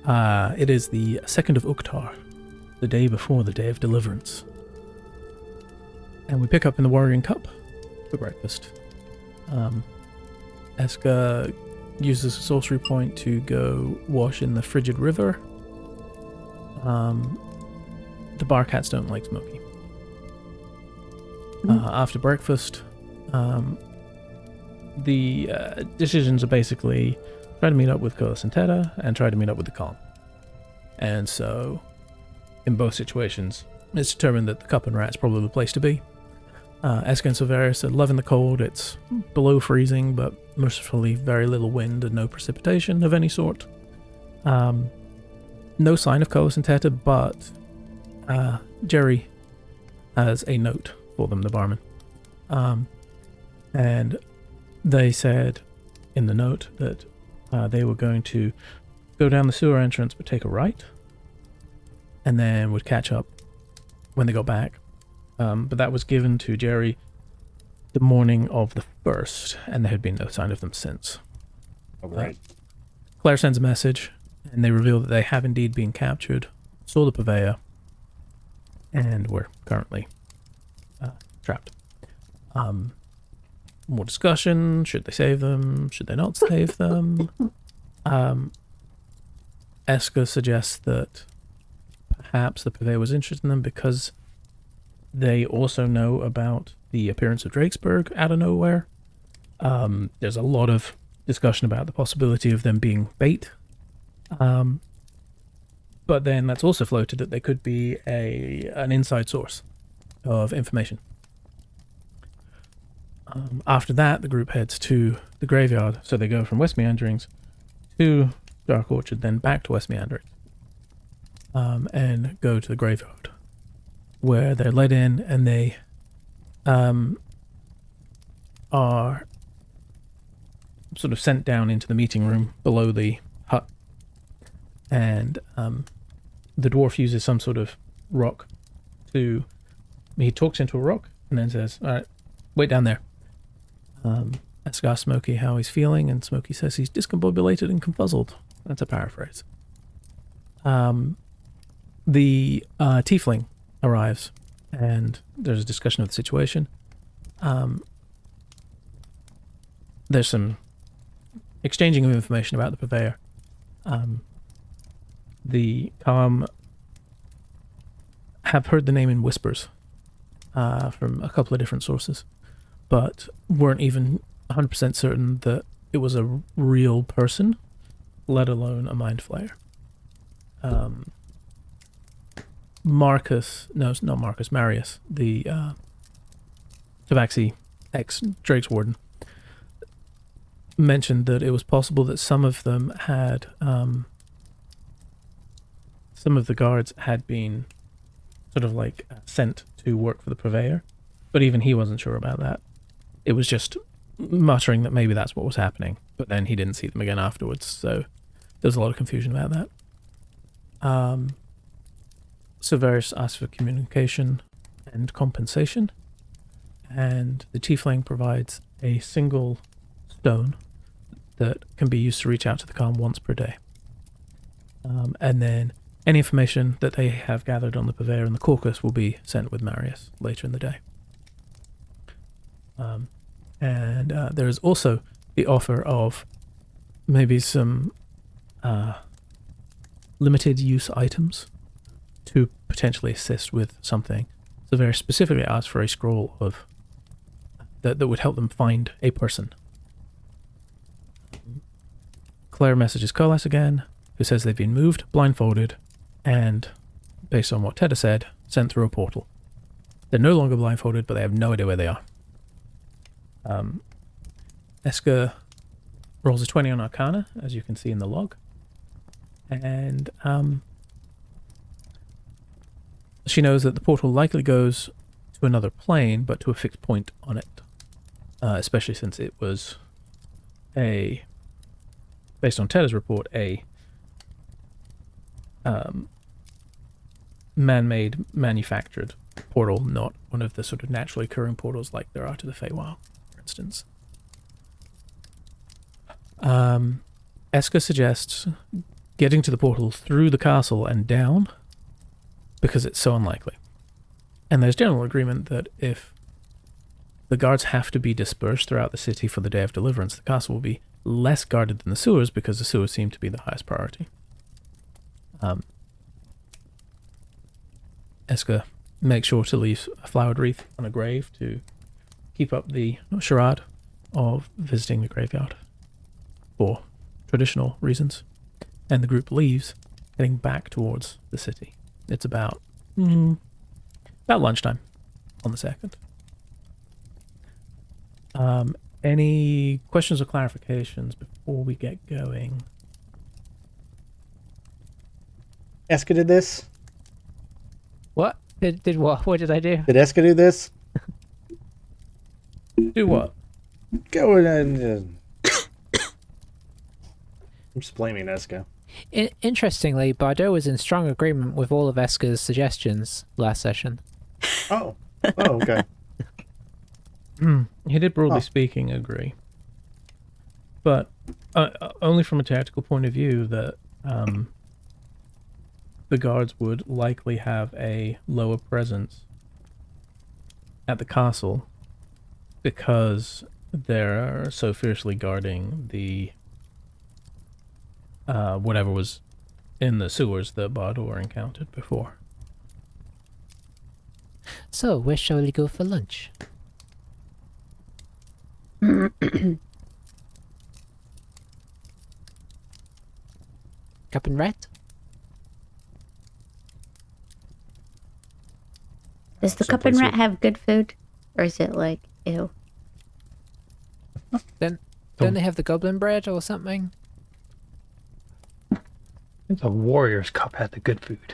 It is the 2nd of Uktar, the day before the Day of Deliverance. And we pick up in the Warrior Cup for breakfast. Eska uses a sorcery point to go wash in the frigid river. The bar cats don't like Smokey. After breakfast, the decisions are basically try to meet up with Colas and Teta and try to meet up with the Calm. And so, in both situations, it's determined that the Cup and Rat's probably the place to be. Eska and Silverius are loving the cold. It's below freezing, but mercifully very little wind and no precipitation of any sort. No sign of Colas and Teta, but Jerry has a note for them, the barman. And they said in the note that they were going to go down the sewer entrance but take a right, and then would catch up when they got back. But that was given to Jerry the morning of the 1st, and there had been no sign of them since. All right. Claire sends a message, and they reveal that they have indeed been captured, saw the purveyor, and were currently trapped. More discussion. Should they save them? Should they not save them? Eska suggests that perhaps the purveyor was interested in them because they also know about the appearance of Drakesburg out of nowhere. There's a lot of discussion about the possibility of them being bait. But then that's also floated that they could be an inside source of information. After that, the group heads to the graveyard. So they go from West Meanderings to Dark Orchard, then back to West Meanderings, and go to the graveyard, where they're let in and they are sort of sent down into the meeting room below the hut. And the dwarf uses some sort of rock to... He talks into a rock and then says, "All right, wait down there." Asks Smokey how he's feeling, and Smokey says he's discombobulated and confuzzled. That's a paraphrase. The tiefling arrives, and there's a discussion of the situation. There's some exchanging of information about the purveyor. The Calm have heard the name in whispers from a couple of different sources, but weren't even 100% certain that it was a real person, let alone a mind flayer. Marius, the Tabaxi ex-Drake's warden, mentioned that it was possible that some of them had, some of the guards had been sort of like sent to work for the purveyor, but even he wasn't sure about that. It was just muttering that maybe that's what was happening, but then he didn't see them again afterwards, so there's a lot of confusion about that. Silverius asks for communication and compensation, and the tiefling provides a single stone that can be used to reach out to the Calm once per day. And then any information that they have gathered on the purveyor and the caucus will be sent with Marius later in the day. And there is also the offer of maybe some limited use items to potentially assist with something. So very specifically asked for a scroll of that would help them find a person. Claire messages Colas again, who says they've been moved, blindfolded, and, based on what Tedda said, sent through a portal. They're no longer blindfolded, but they have no idea where they are. Eska rolls a 20 on Arcana, as you can see in the log. And she knows that the portal likely goes to another plane, but to a fixed point on it. Especially since it was based on Tedda's report, a man-made, manufactured portal, not one of the sort of naturally occurring portals like there are to the Feywild, for instance. Eska suggests getting to the portal through the castle and down because it's so unlikely. And there's general agreement that if the guards have to be dispersed throughout the city for the Day of Deliverance, the castle will be less guarded than the sewers because the sewers seem to be the highest priority. Eska makes sure to leave a flowered wreath on a grave to keep up the charade of visiting the graveyard for traditional reasons. And the group leaves, heading back towards the city. It's about lunchtime on the 2nd. Any questions or clarifications before we get going? Eska did this? What? Did what? What did I do? Did Eska do this? Do what? Go in and... I'm just blaming Eska. Interestingly, Bardot was in strong agreement with all of Eska's suggestions last session. Oh. Oh, okay. He did, broadly speaking, agree. But only from a tactical point of view that the guards would likely have a lower presence at the castle because they're so fiercely guarding the whatever was in the sewers that Bardor encountered before. So, where shall we go for lunch? Cup and Rat? Does the Cup and Rat have good food? Or is it like, ew? Don't they have the goblin bread or something? The Warrior's Cup had the good food.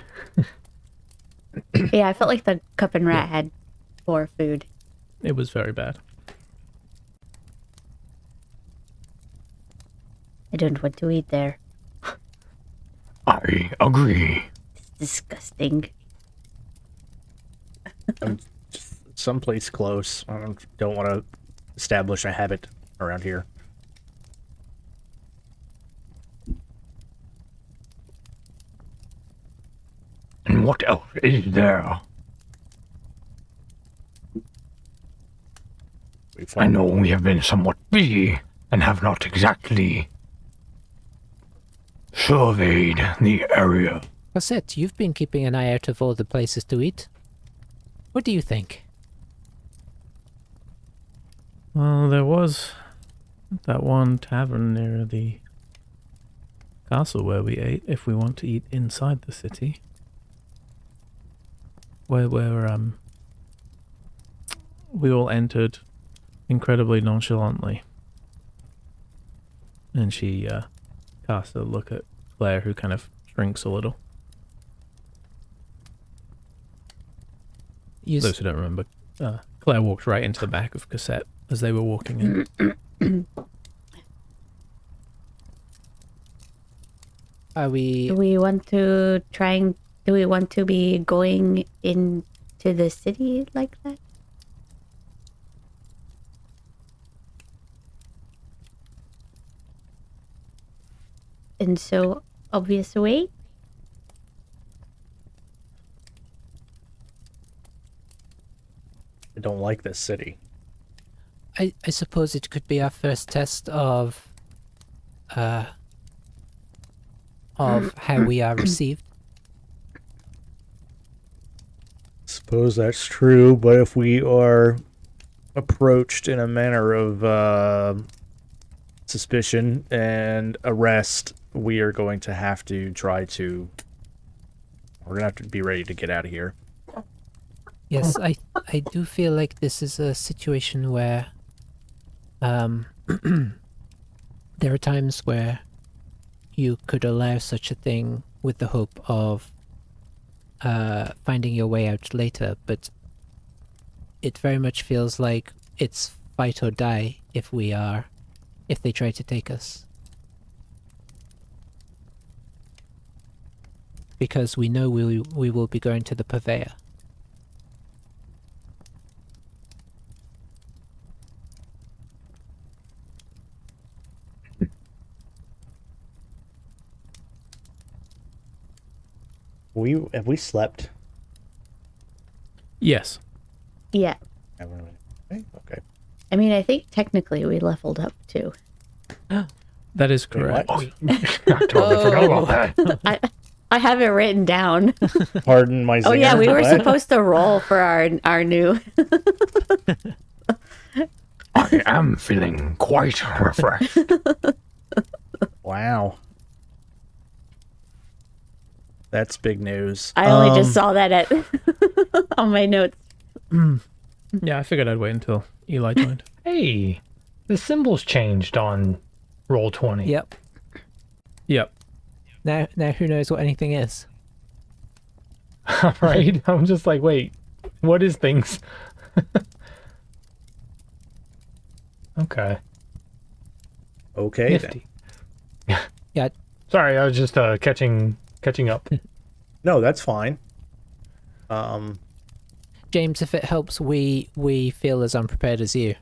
Yeah, I felt like the Cup and Rat had poor food. It was very bad. I don't want to eat there. I agree. It's disgusting. Just someplace close. I don't want to establish a habit around here. And what else is there? I know we have been somewhat busy and have not exactly surveyed the area. Cosette, you've been keeping an eye out of all the places to eat. What do you think? Well, there was that one tavern near the castle where we ate, if we want to eat inside the city. Where we all entered incredibly nonchalantly. And she cast a look at Claire, who kind of shrinks a little. Those who don't remember, Claire walked right into the back of Cassette as they were walking in. Are we... Do we want to be going into the city like that? In so obvious a way? I don't like this city. I suppose it could be our first test of how we are received. Suppose that's true, but if we are approached in a manner of suspicion and arrest, we are going to have to we're going to have to be ready to get out of here. Yes, I do feel like this is a situation where there are times where you could allow such a thing with the hope of finding your way out later, but it very much feels like it's fight or die if they try to take us. Because we know we will be going to the purveyor. Have we slept? Yes. Yeah. Okay. I mean, I think technically we leveled up too. That is Wait, correct. what? I totally forgot about that. I have it written down. Pardon my zinger. Oh yeah, we were What? supposed to roll for our new. I am feeling quite refreshed. Wow. That's big news. I only just saw that at on my notes. Yeah, I figured I'd wait until Eli joined. Hey, the symbols changed on roll 20. Yep. Yep. Now who knows what anything is? Right? I'm just like, wait, what is things? Okay. Okay. Nifty. Yeah. Sorry, I was just catching up. No, that's fine. James, if it helps, we feel as unprepared as you.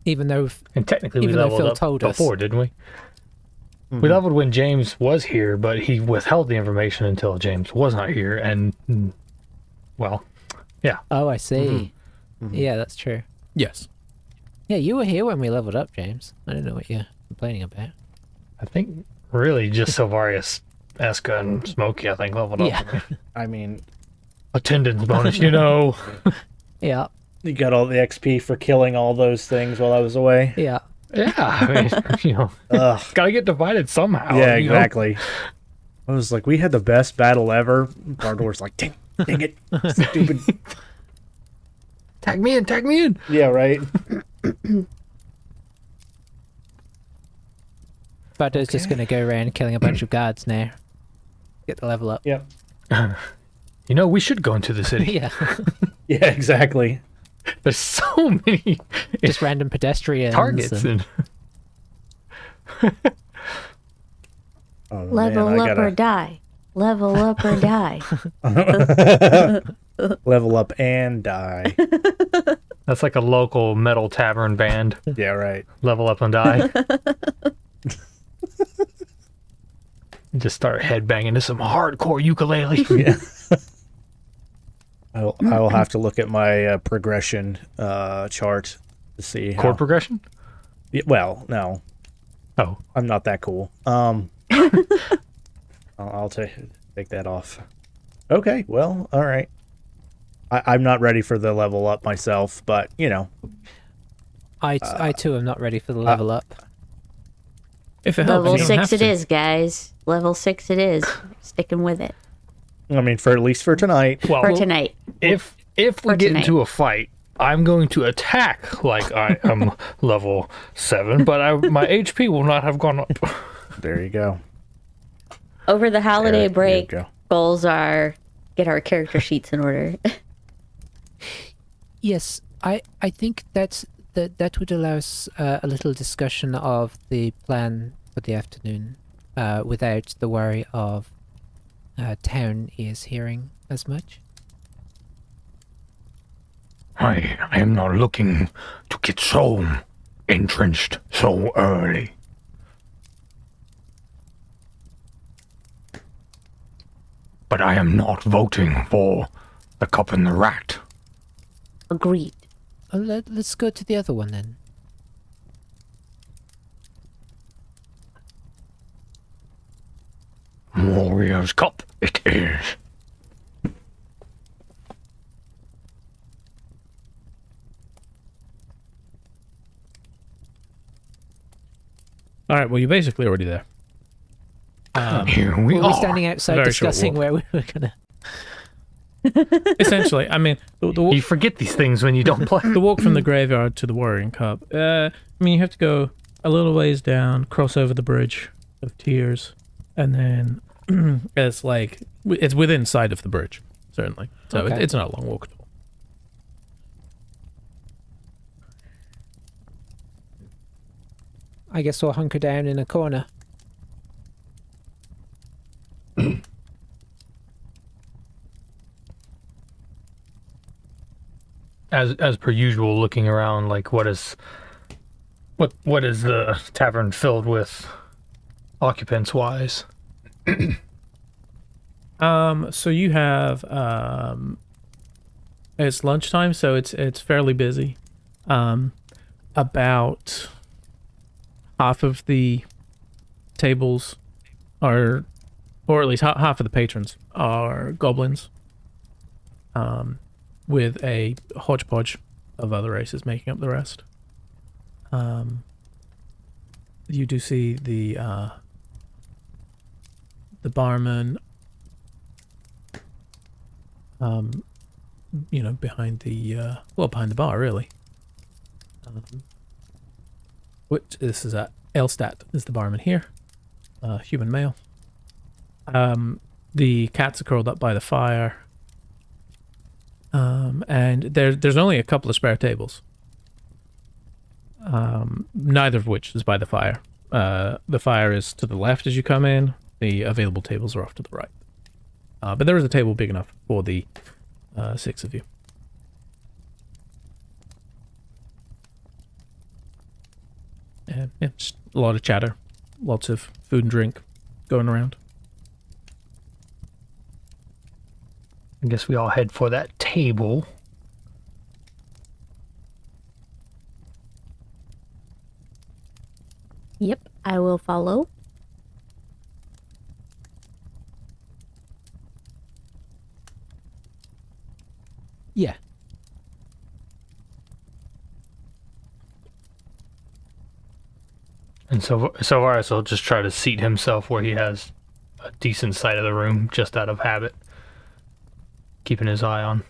Even though And technically we Even though leveled Phil up told us. before, didn't we? We leveled when James was here, but he withheld the information until James was not here, and, well, yeah. Oh, I see. Mhm. Yeah, that's true. Yes. Yeah, you were here when we leveled up, James. I don't know what you're complaining about. I think really just Silvarius, Eska, and Smokey, I think, leveled up. Yeah. I mean, Attendance bonus, you know. Yeah, you got all the XP for killing all those things while I was away. yeah. Yeah, I mean, you know, Ugh. gotta get divided somehow. Yeah, you know? exactly. I was like, we had the best battle ever. Bardor's like, dang it, stupid. Tag me in. Yeah, right. Bardo's just going to go around killing a bunch of guards now. Get the level up. Yep. You know, we should go into the city. Yeah. Yeah, exactly. There's so many Just random pedestrians. targets. and- Oh, Level man, I up or gotta die. Level up or die. level up and die. That's like a local metal tavern band. Yeah, right. Level up and die. Just start headbanging to some hardcore ukulele. Yeah. I will have to look at my progression chart to see how. Chord progression? Yeah, well, no, Oh, I'm not that cool. I'll take that off. Okay, well, all right. I'm not ready for the level up myself, but you know, I too am not ready for the level up. If it helps, Level you don't 6 have it to. is, guys. Level 6 it is. Sticking with it. I mean, for at least for tonight. well, For tonight. if we For get tonight. into a fight, I'm going to attack like I am level 7, but my HP will not have gone up. There you go. Over the holiday There you break, go. goals are get our character sheets in order. Yes, I think that would allow us a little discussion of the plan for the afternoon without the worry of town ears hearing as much. I am not looking to get so entrenched so early. But I am not voting for the cup and the rat. Agreed. Let's go to the other one then. Warrior's Cup it is. All right. Well, you're basically already there. Here we We're are. standing outside Very short discussing walk. where we were gonna. Essentially, I mean, You forget these things when you don't play. the walk from the graveyard to the Warrior Cup. I mean, you have to go a little ways down, cross over the bridge of Tears, and then it's like it's within sight of the bridge, certainly. So Okay. it's not a long walk at all. I guess we'll hunker down in a corner. As per usual, looking around like what is the tavern filled with occupants wise? So you have it's lunchtime, so it's fairly busy. About half of the tables are, or at least half of the patrons are goblins. With a hodgepodge of other races making up the rest. You do see the barman, you know, behind the behind the bar, really. Which this is Elstat is the barman here, human male. The cats are curled up by the fire. And there's only a couple of spare tables. Neither of which is by the fire. The fire is to the left as you come in. The available tables are off to the right. But there is a table big enough for the 6 of you. And yeah, just a lot of chatter. Lots of food and drink going around. I guess we all head for that table. Yep, I will follow. Yeah. And so Aris will just try to seat himself where he has a decent sight of the room, just out of habit, keeping his eye on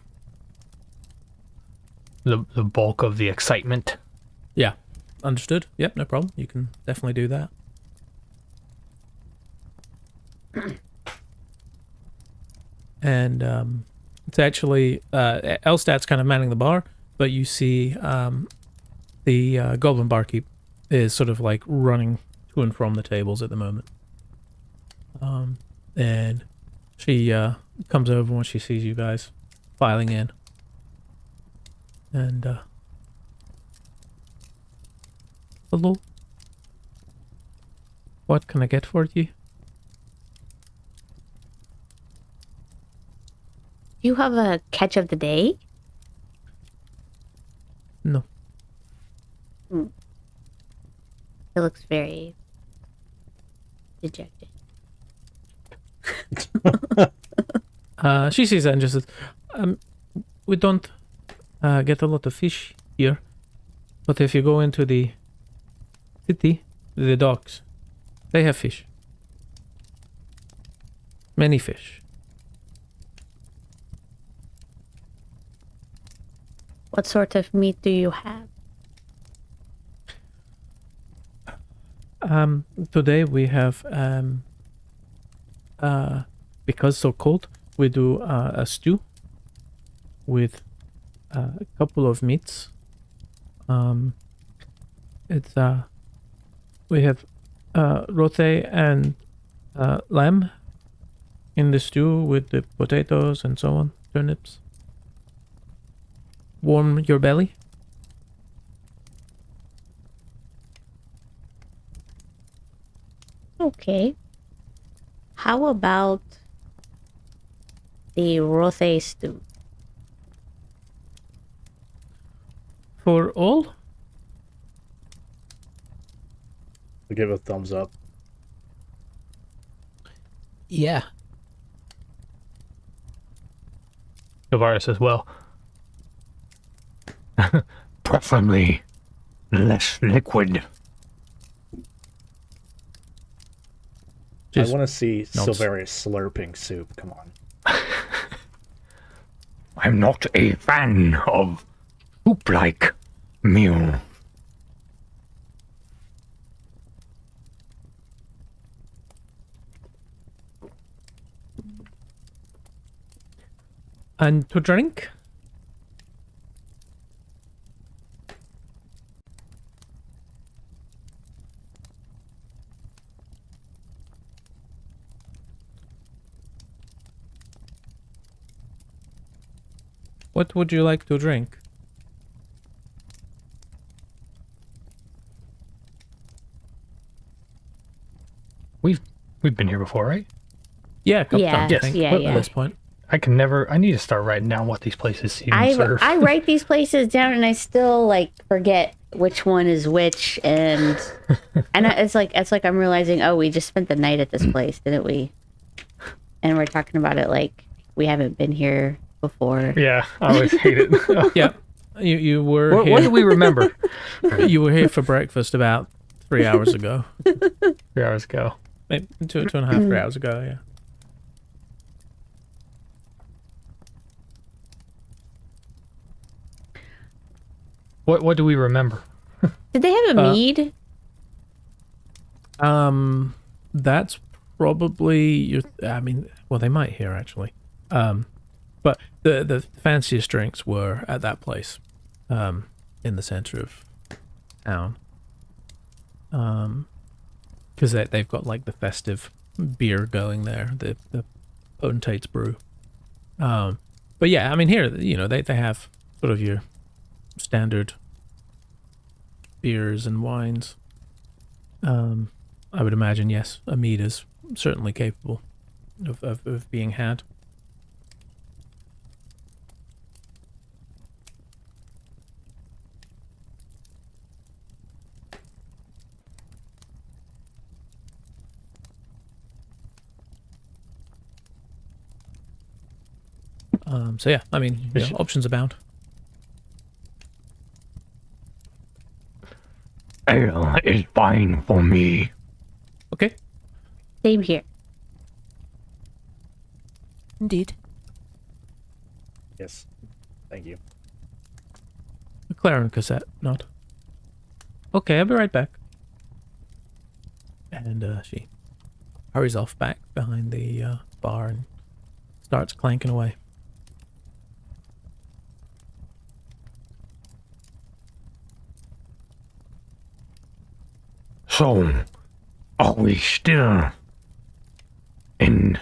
the bulk of the excitement. Yeah, understood. Yep, no problem. You can definitely do that. And it's actually Elstat's kind of manning the bar, but you see the goblin barkeep is sort of like running to and from the tables at the moment. And she comes over when she sees you guys filing in. And hello. What can I get for you? Do you have a catch of the day? No. It looks very dejected. She sees that and just says, we don't get a lot of fish here, but if you go into the city, the docks, they have fish. Many fish. What sort of meat do you have? Today we have, because so cold, we do a stew with a couple of meats. It's we have rote and lamb in the stew with the potatoes and so on, turnips. Warm your belly. Okay. How about the rothe stew? For all? I give a thumbs up. Yeah. Tavares as well. Preferably less liquid. I Just want to see nods. Silverius slurping soup. Come on. I'm not a fan of soup-like meal. And to drink? What would you like to drink? We've been here before, right? Yeah, a couple Yeah, times, I yes, think, yeah, at yeah. this point. I need to start writing down what these places even serve. I write these places down and I still like forget which one is which, and it's like I'm realizing, oh, we just spent the night at this place, didn't we? And we're talking about it like we haven't been here before. Yeah, I always hate it. Yeah, you were What here. do we remember? You were here for breakfast about 3 hours ago. 3 hours ago. Maybe 2.5, 3 hours ago. Yeah. What do we remember? Did they have a mead? That's probably your. I mean, well, they might here actually. But the fanciest drinks were at that place, in the center of town. Because they've got like the festive beer going there, the Potentate's Brew. But yeah, I mean here, they have sort of your standard beers and wines. I would imagine, yes, a mead is certainly capable of being had. So yeah, I mean, options abound. Ale is fine for me. Okay. Same here. Indeed. Yes. Thank you. Claire and cassette, not. Okay, I'll be right back. And she hurries off back behind the bar and starts clanking away. So, are we still in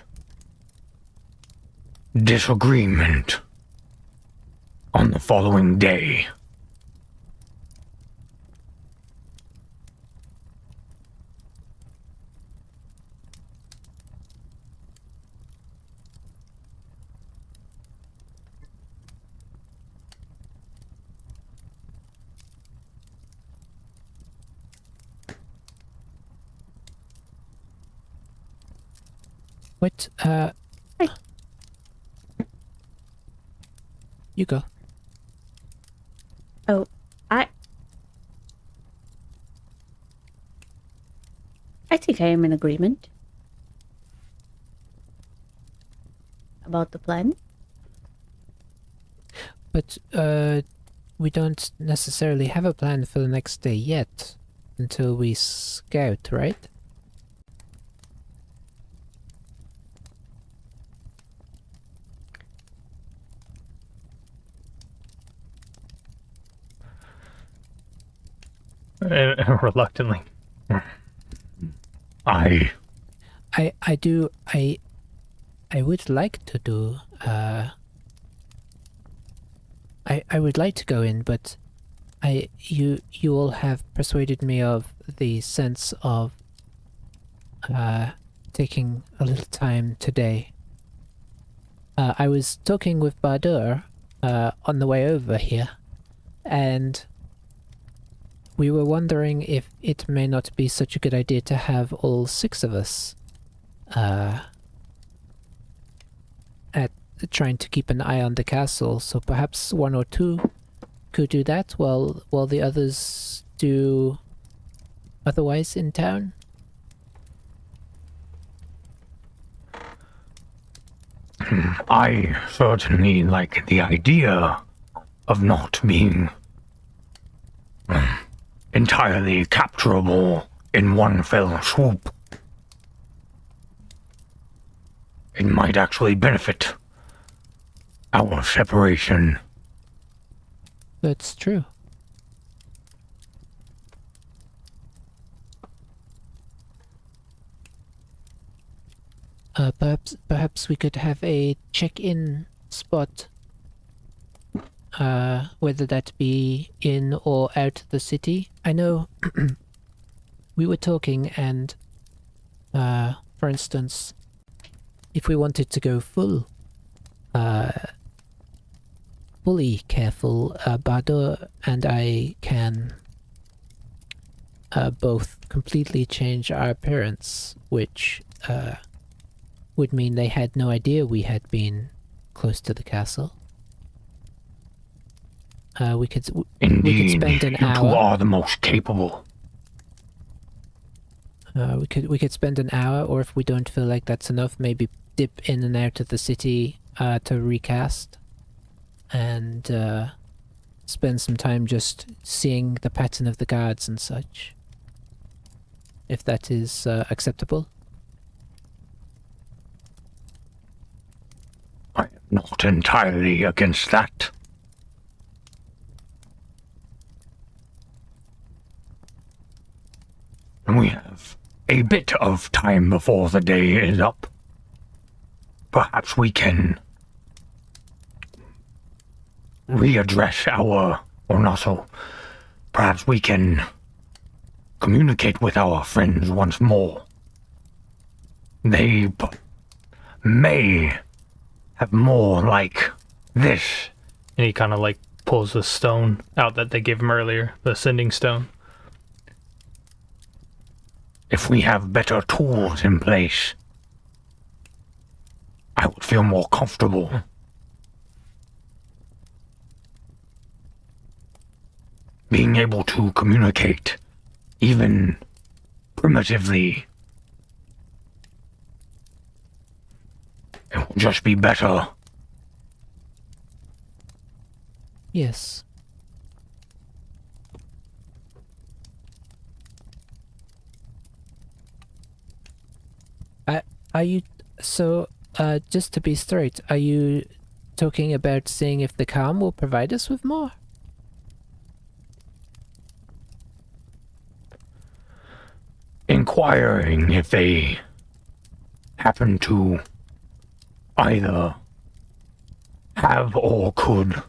disagreement on the following day? What, You go. Oh, I think I am in agreement about the plan. But, we don't necessarily have a plan for the next day yet, until we scout, right? Reluctantly. I would like to do, I would like to go in, but you all have persuaded me of the sense of, taking a little time today. I was talking with Badur, on the way over here, and we were wondering if it may not be such a good idea to have all 6 of us at trying to keep an eye on the castle, so perhaps 1 or 2 could do that while the others do otherwise in town. I certainly like the idea of not being entirely capturable in one fell swoop. It might actually benefit our separation. That's true. Perhaps we could have a check-in spot, whether that be in or out of the city. I know we were talking and, for instance, if we wanted to go fully careful, Bado and I can both completely change our appearance, which would mean they had no idea we had been close to the castle. We could Indeed, spend an you two hour. are the most capable. We could spend an hour, or if we don't feel like that's enough, maybe dip in and out of the city to recast, and spend some time just seeing the pattern of the guards and such. If that is acceptable. I am not entirely against that. And we have a bit of time before the day is up. Perhaps we can readdress or not so. Perhaps we can communicate with our friends once more. They may have more like this. And he kind of like pulls the stone out that they gave him earlier, the sending stone. If we have better tools in place, I would feel more comfortable. Being able to communicate, even primitively, it will just be better. Yes. Are you... So, just to be straight, are you talking about seeing if the calm will provide us with more? Inquiring if they happen to either have or could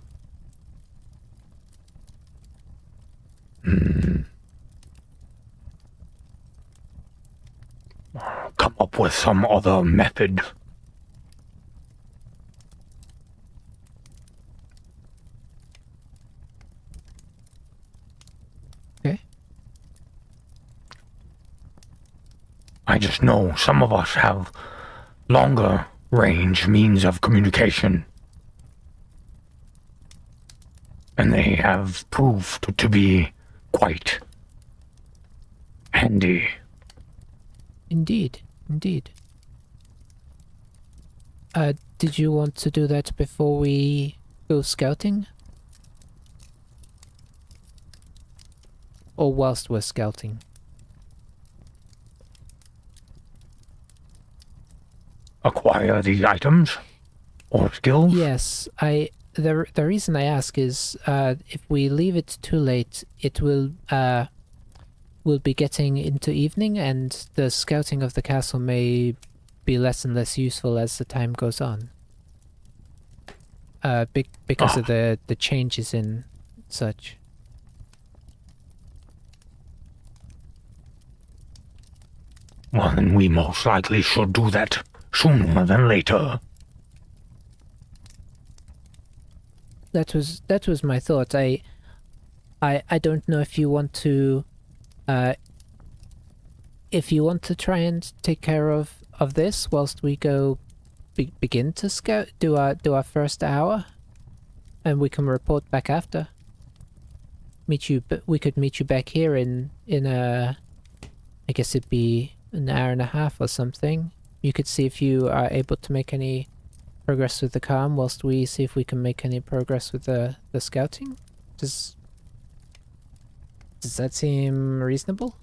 come up with some other method. Okay. I just know some of us have longer range means of communication. And they have proved to be quite handy. Indeed, indeed. Did you want to do that before we go scouting? Or whilst we're scouting? Acquire these items or skills? Yes, the reason I ask is if we leave it too late, it will we'll be getting into evening, and the scouting of the castle may be less and less useful as the time goes on. Because of the changes in such. Well, then we most likely should do that sooner than later. That was my thought. I don't know if you want to try and take care of this whilst we go begin to scout, do our first hour, and we can report back after. We could meet you back here in I guess it'd be an hour and a half or something. You could see if you are able to make any progress with the calm, whilst we see if we can make any progress with the scouting. Does that seem reasonable?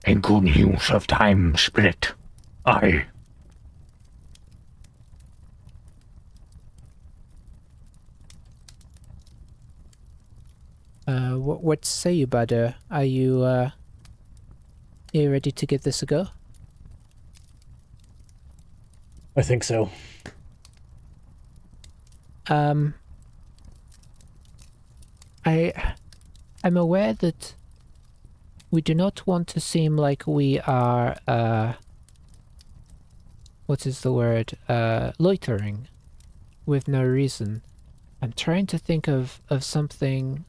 A good use of time split. Aye. What say you, Bada? Are you ready to give this a go? I think so. I'm aware that we do not want to seem like we are what is the word? Loitering with no reason. I'm trying to think of something,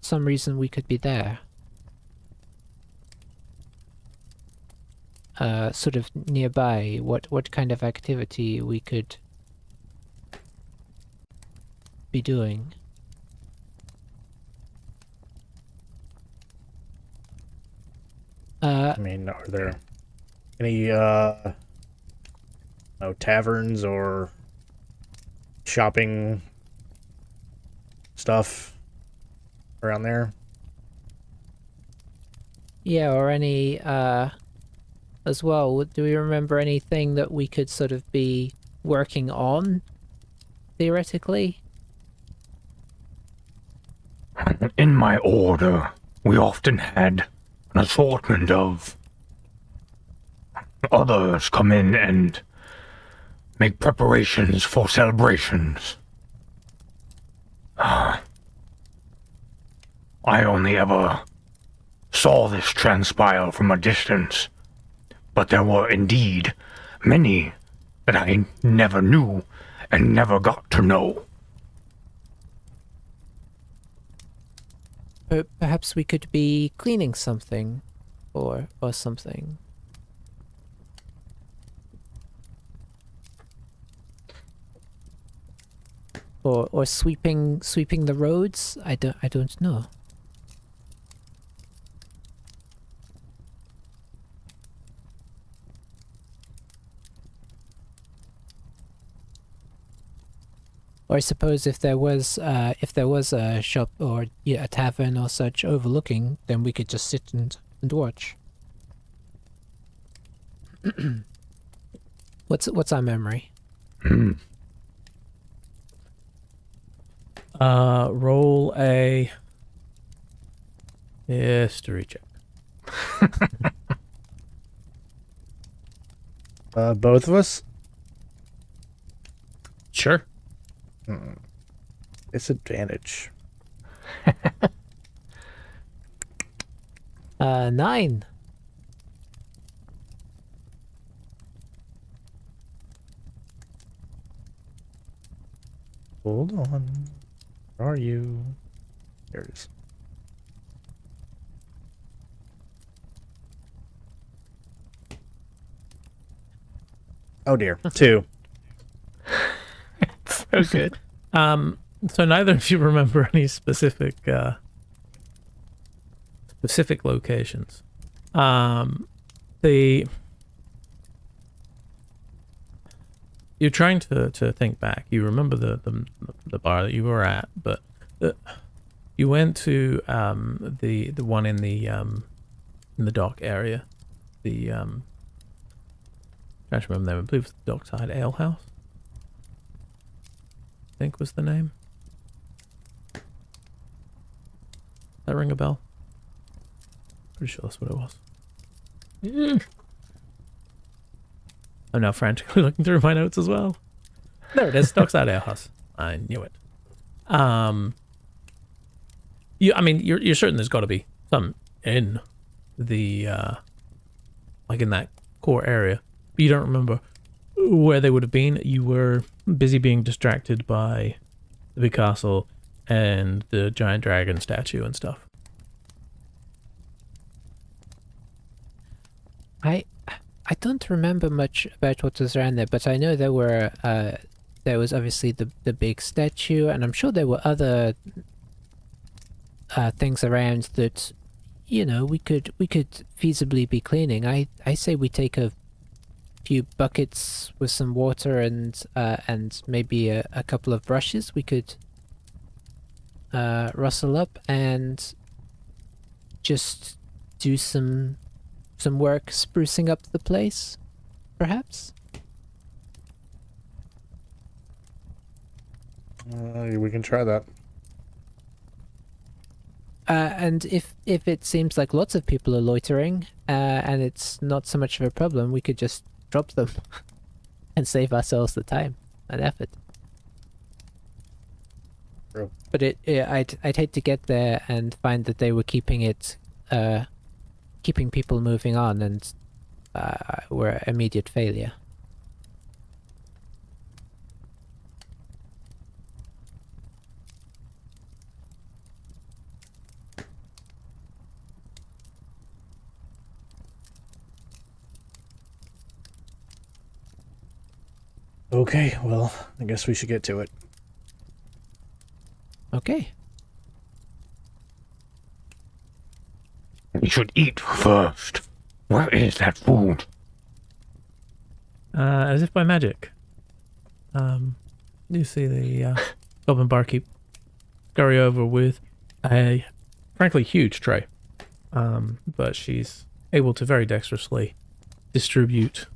some reason we could be there. Sort of nearby, what kind of activity we could be doing. I mean, are there any no taverns or shopping stuff around there? Yeah, or any, as well, do we remember anything that we could sort of be working on, theoretically? In my order, we often had an assortment of others come in and make preparations for celebrations. I only ever saw this transpire from a distance, but there were indeed many that I never knew and never got to know. Perhaps we could be cleaning something, or something. Or sweeping the roads? I don't know. Or I suppose if there was a shop or a tavern or such overlooking, then we could just sit and watch. What's our memory? Roll a history check. Both of us? Sure. Disadvantage. 9. Hold on. Where are you? There it is. Oh dear. 2. So good. So neither of you remember any specific locations. You're trying to think back. You remember the bar that you were at, but you went to the one in the dock area. Trying to remember the name. I believe it was the Dockside Ale House. I think was the name. That ring a bell? Pretty sure that's what it was. I'm now frantically looking through my notes as well. There it is, Dockside Ale House. I knew it. You're certain there's got to be some in the like in that core area. But you don't remember where they would have been. You were busy being distracted by the big castle and the giant dragon statue and stuff. I don't remember much about what was around there, but I know there was obviously the big statue, and I'm sure there were other things around that, you know, we could feasibly be cleaning. I say we take a few buckets with some water and maybe a couple of brushes. We could rustle up and just do some work sprucing up the place, perhaps. We can try that. And if it seems like lots of people are loitering, and it's not so much of a problem, we could just drop them and save ourselves the time and effort. True. But I'd hate to get there and find that they were keeping people moving on, and were immediate failure. Okay, well, I guess we should get to it. Okay. We should eat first. Where is that food? As if by magic. You see the goblin barkeep scurry over with a frankly huge tray. But she's able to very dexterously distribute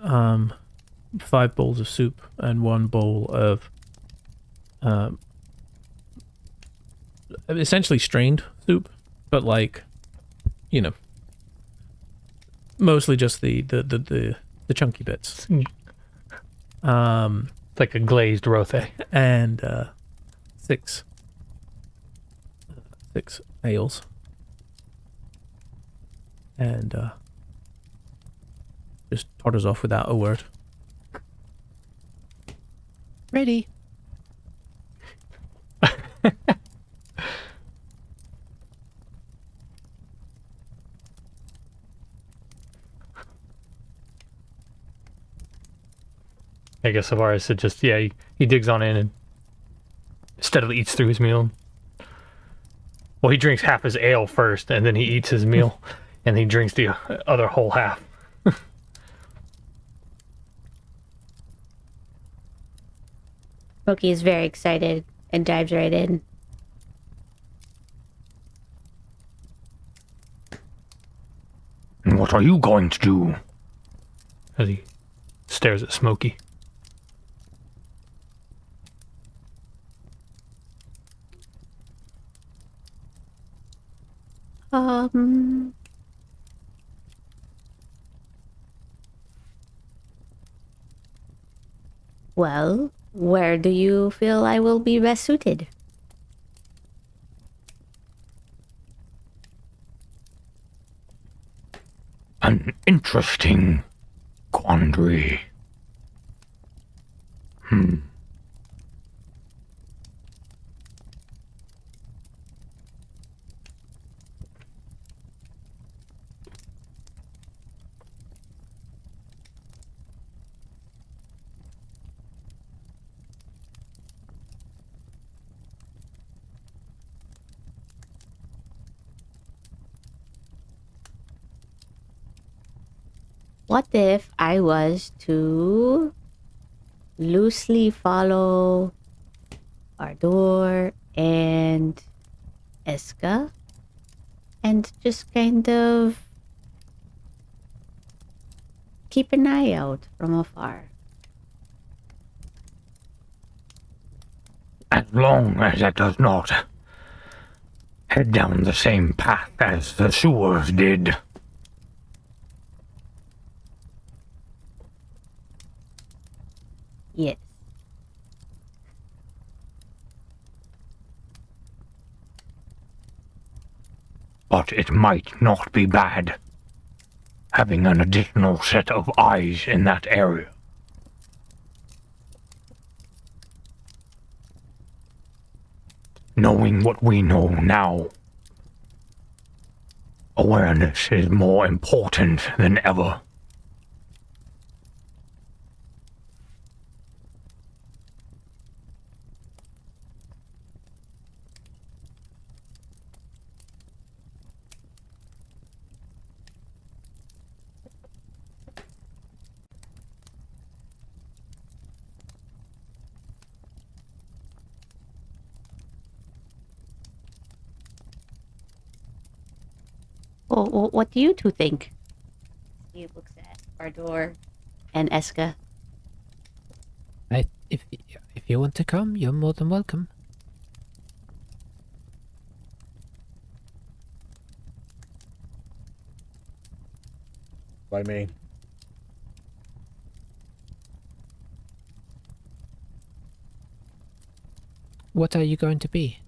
5 bowls of soup and 1 bowl of essentially strained soup, but like, you know, mostly just the chunky bits. It's like a glazed rothe. And 6 ales. And just totters off without a word. Ready. I guess Avaris said just, yeah, he digs on in and steadily eats through his meal. Well, he drinks half his ale first, and then he eats his meal, and he drinks the other whole half. Smokey is very excited and dives right in. And what are you going to do? As he stares at Smokey. Well, where do you feel I will be best suited? An interesting quandary. What if I was to loosely follow Ardor and Eska and just kind of keep an eye out from afar? As long as it does not head down the same path as the sewers did. Yes. But it might not be bad having an additional set of eyes in that area. Knowing what we know now, awareness is more important than ever. Well, what do you two think? He looks at Ardor and Eska. If you want to come, you're more than welcome. By me. What are you going to be?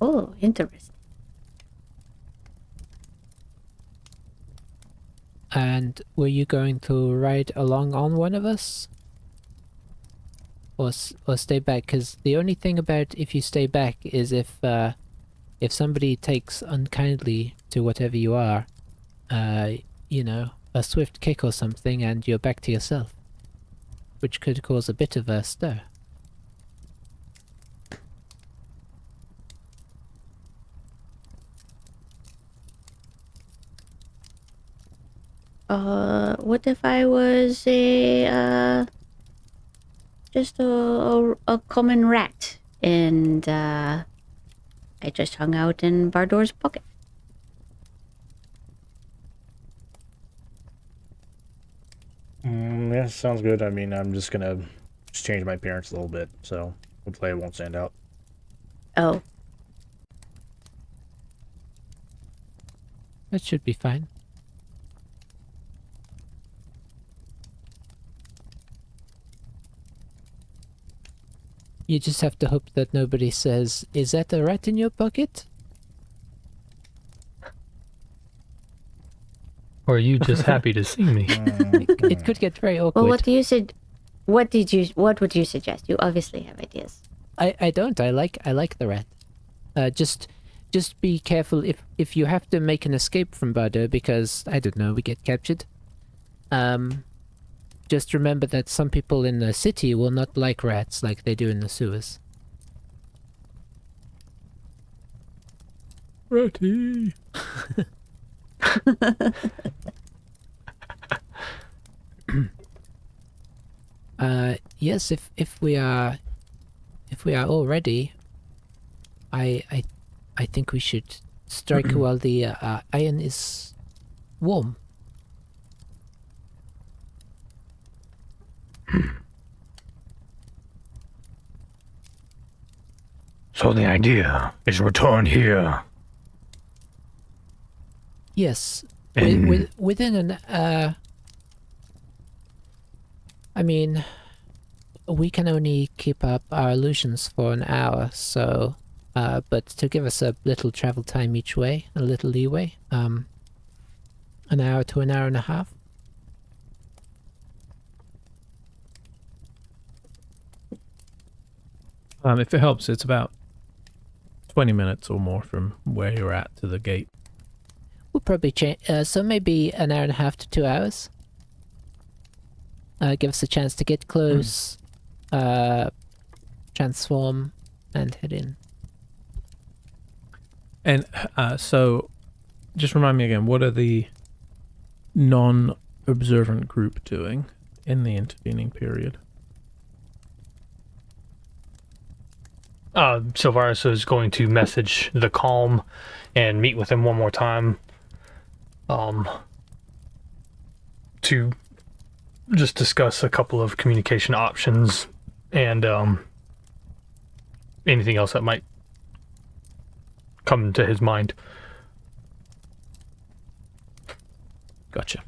Oh, interesting. And were you going to ride along on one of us? Or stay back? Because the only thing about if you stay back is if if somebody takes unkindly to whatever you are, you know, a swift kick or something and you're back to yourself, which could cause a bit of a stir. What if I was just a common rat and I just hung out in Bardor's pocket? Yeah, sounds good. I mean, I'm just gonna change my appearance a little bit, so hopefully I won't stand out. Oh, That should be fine. You just have to hope that nobody says, "Is that a rat in your pocket?" Or are you just happy to see me? It could get very awkward. well, what would you suggest? You obviously have ideas. I don't. I like the rat. Just be careful if you have to make an escape from Bardo because I don't know, we get captured. Just remember that some people in the city will not like rats like they do in the sewers. Ratty. Yes, if we are all ready, I think we should strike while the iron is warm. So the idea is return here. Yes, In within an I mean, we can only keep up our illusions for an hour, so but to give us a little travel time each way, a little leeway, an hour to an hour and a half. If it helps, it's about 20 minutes or more from where you're at to the gate. We'll probably change, so maybe an hour and a half to 2 hours. Give us a chance to get close, transform, and head in. And so, just remind me again, what are the non-observant group doing in the intervening period? Sylvaris is going to message the Calm and meet with him one more time. To just discuss a couple of communication options and anything else that might come to his mind. Gotcha.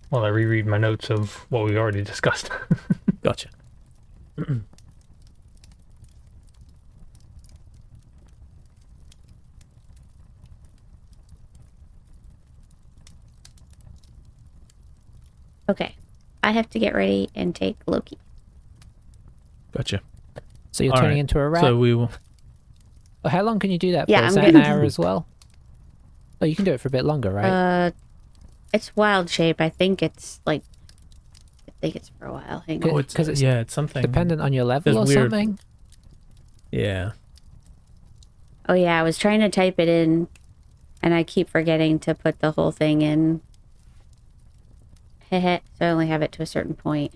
While I reread my notes of what we already discussed. Gotcha. Okay, I have to get ready and take Loki. Gotcha. So you're All turning right, into a rat. So we will. Oh, how long can you do that for? Yeah, Is I'm that an getting- hour as well? Oh, you can do it for a bit longer, right? It's wild shape. I think it's for a while. Hang Good. on. Oh, it's 'Cause it's yeah, it's something Dependent on your level there's or weird- something? Yeah. Oh yeah, I was trying to type it in, and I keep forgetting to put the whole thing in. Heh. So I only have it to a certain point.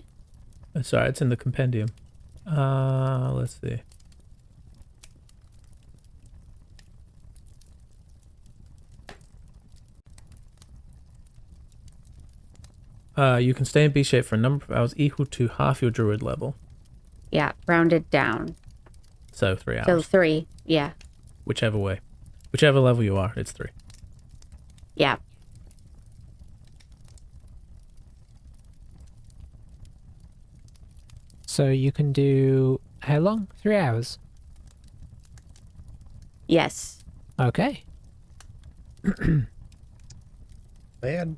Sorry, it's in the compendium. Let's see. You can stay in B shape for a number of hours equal to half your druid level. Yeah, rounded down. So 3 hours. So 3. Yeah. Whichever way. Whichever level you are, it's 3. Yeah. So you can do how long? 3 hours. Yes. Okay. Bad.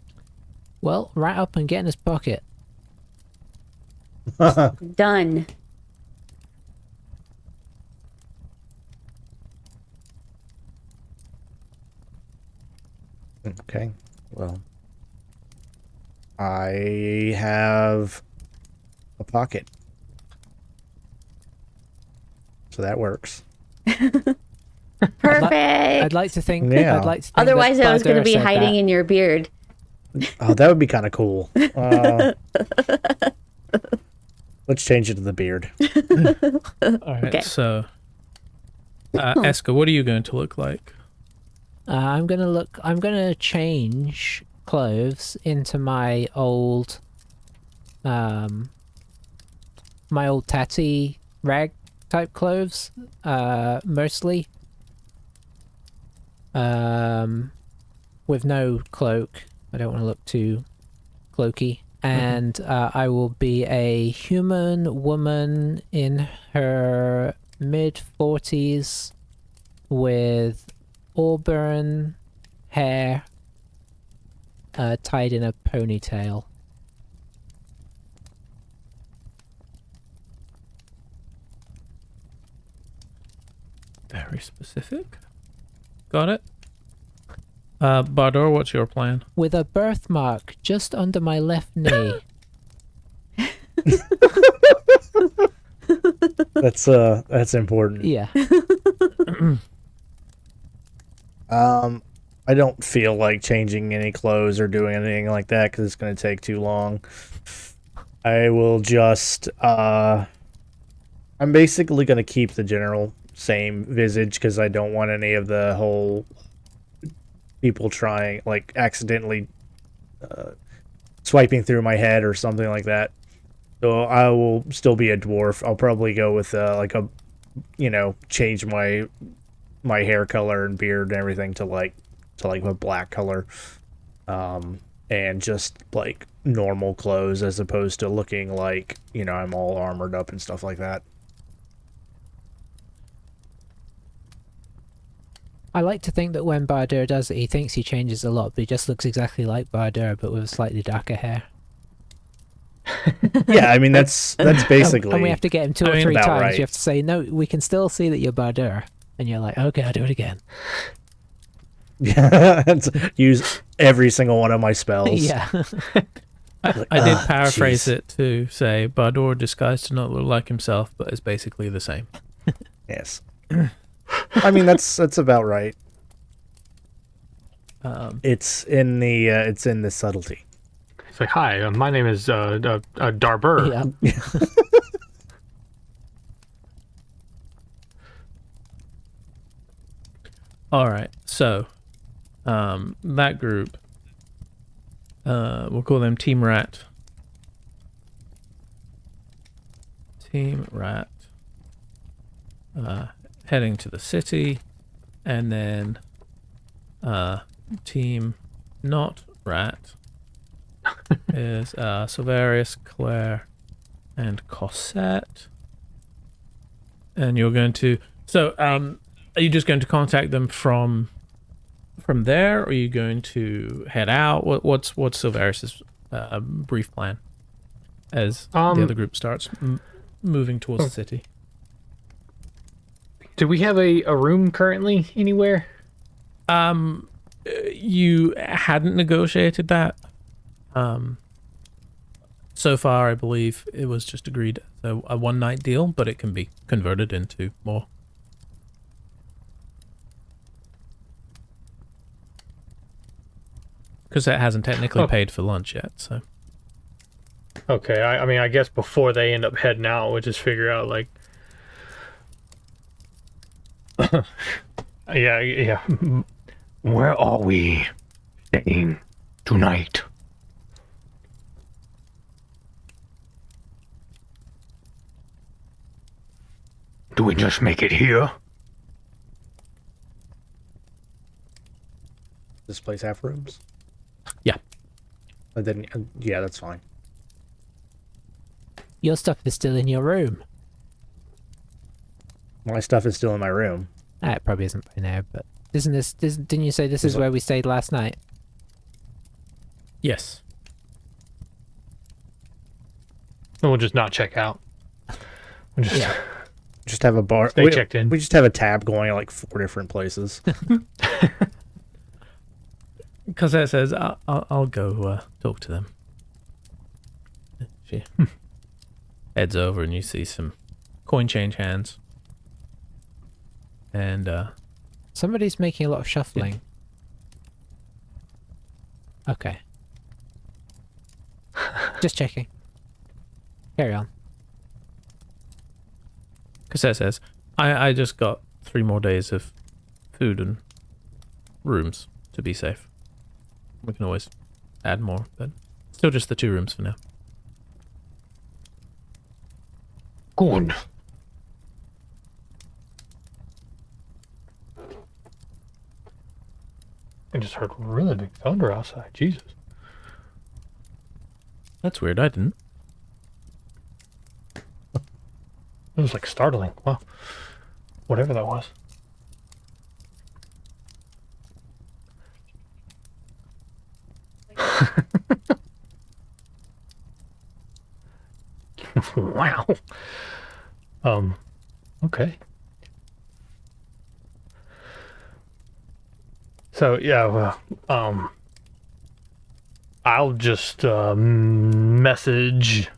Well, right up and get in his pocket. Done. Okay. Well, I have a pocket, so that works. Perfect. I'd like to think. Yeah. I'd like to think Otherwise, that I was going to Bardur be said hiding that. in your beard. Oh, that would be kind of cool. Let's change it to the beard. All right. Okay. So, Eska, what are you going to look like? I'm gonna change clothes into my old tatty rag type clothes, mostly. With no cloak. I don't want to look too cloaky. And I will be a human woman in her mid-40s with auburn hair tied in a ponytail. Very specific. Got it. Bardur, what's your plan? With a birthmark just under my left knee. That's important. Yeah. I don't feel like changing any clothes or doing anything like that because it's going to take too long. I will just, I'm basically going to keep the general same visage because I don't want any of the whole people trying, like, accidentally swiping through my head or something like that. So I will still be a dwarf. I'll probably go with, like, a, change my hair color and beard and everything to a black color, and just like normal clothes as opposed to looking like I'm all armored up and stuff like that. I like to think that when Bardur does it, he thinks he changes a lot, but he just looks exactly like Bardur, but with slightly darker hair. Yeah, I mean that's basically. And we have to get him two or three about times. right. You have to say, no, we can still see that you're Bardur. And you're like, okay, I'll do it again. Yeah, use every single one of my spells. Yeah. I did paraphrase it to say Bardur disguised to not look like himself, but is basically the same. Yes. I mean that's about right. It's in the subtlety. It's like, hi, my name is Darbur. Yeah. All right, so that group, we'll call them Team Rat. Team Rat, heading to the city, and then Team Not Rat is Silverius, Claire, and Cosette. And you're going to... So, are you just going to contact them from there, or are you going to head out? What's Silverius's brief plan as the other group starts moving towards the city? Do we have a room currently anywhere? You hadn't negotiated that. So far, I believe it was just agreed a one-night deal, but it can be converted into more. Because it hasn't technically paid for lunch yet, so. Okay, I mean, I guess before they end up heading out, we'll just figure out, like... yeah. Where are we staying tonight? Do we just make it here? This place have rooms? Yeah. And then yeah, that's fine. Your stuff is still in your room. My stuff is still in my room. It probably isn't by now, but didn't you say this is where we stayed last night? Yes. We'll just not check out. We'll just... Yeah. Just have a bar. Stay checked in. We just have a tab going at like 4 different places. Cosette says, I'll go talk to them. She heads over and you see some coin change hands. And, Somebody's making a lot of shuffling. Okay. Just checking. Carry on. Cassette says, I just got 3 more days of food and rooms to be safe. We can always add more, but still just the 2 rooms for now. Good. I just heard really big thunder outside. Jesus. That's weird, I didn't. It was like startling. Wow. Whatever that was. Wow. Okay. So yeah, well, I'll just message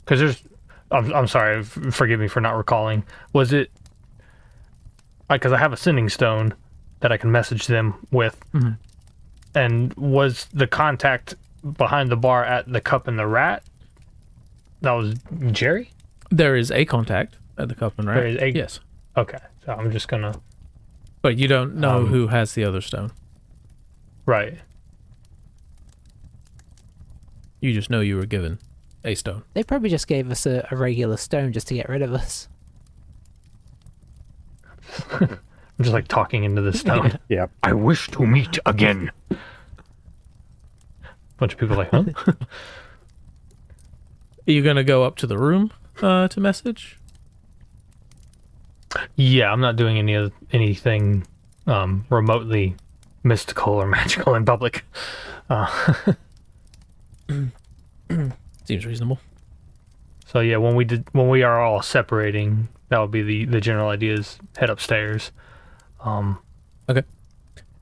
because there's. I'm sorry. Forgive me for not recalling. Was it? Because I have a sending stone that I can message them with, and was the contact behind the bar at the Cup and the Rat? That was Jerry. There is a contact at the Cup and Rat. There is a- Yes. Okay, so I'm just gonna. But you don't know who has the other stone. Right. You just know you were given a stone. They probably just gave us a regular stone just to get rid of us. I'm just like talking into the stone. Yep. I wish to meet again. Bunch of people like, huh? Are you going to go up to the room to message? Yeah, I'm not doing anything remotely mystical or magical in public. Seems reasonable. So yeah, when we are all separating, that would be the general idea is head upstairs, Okay.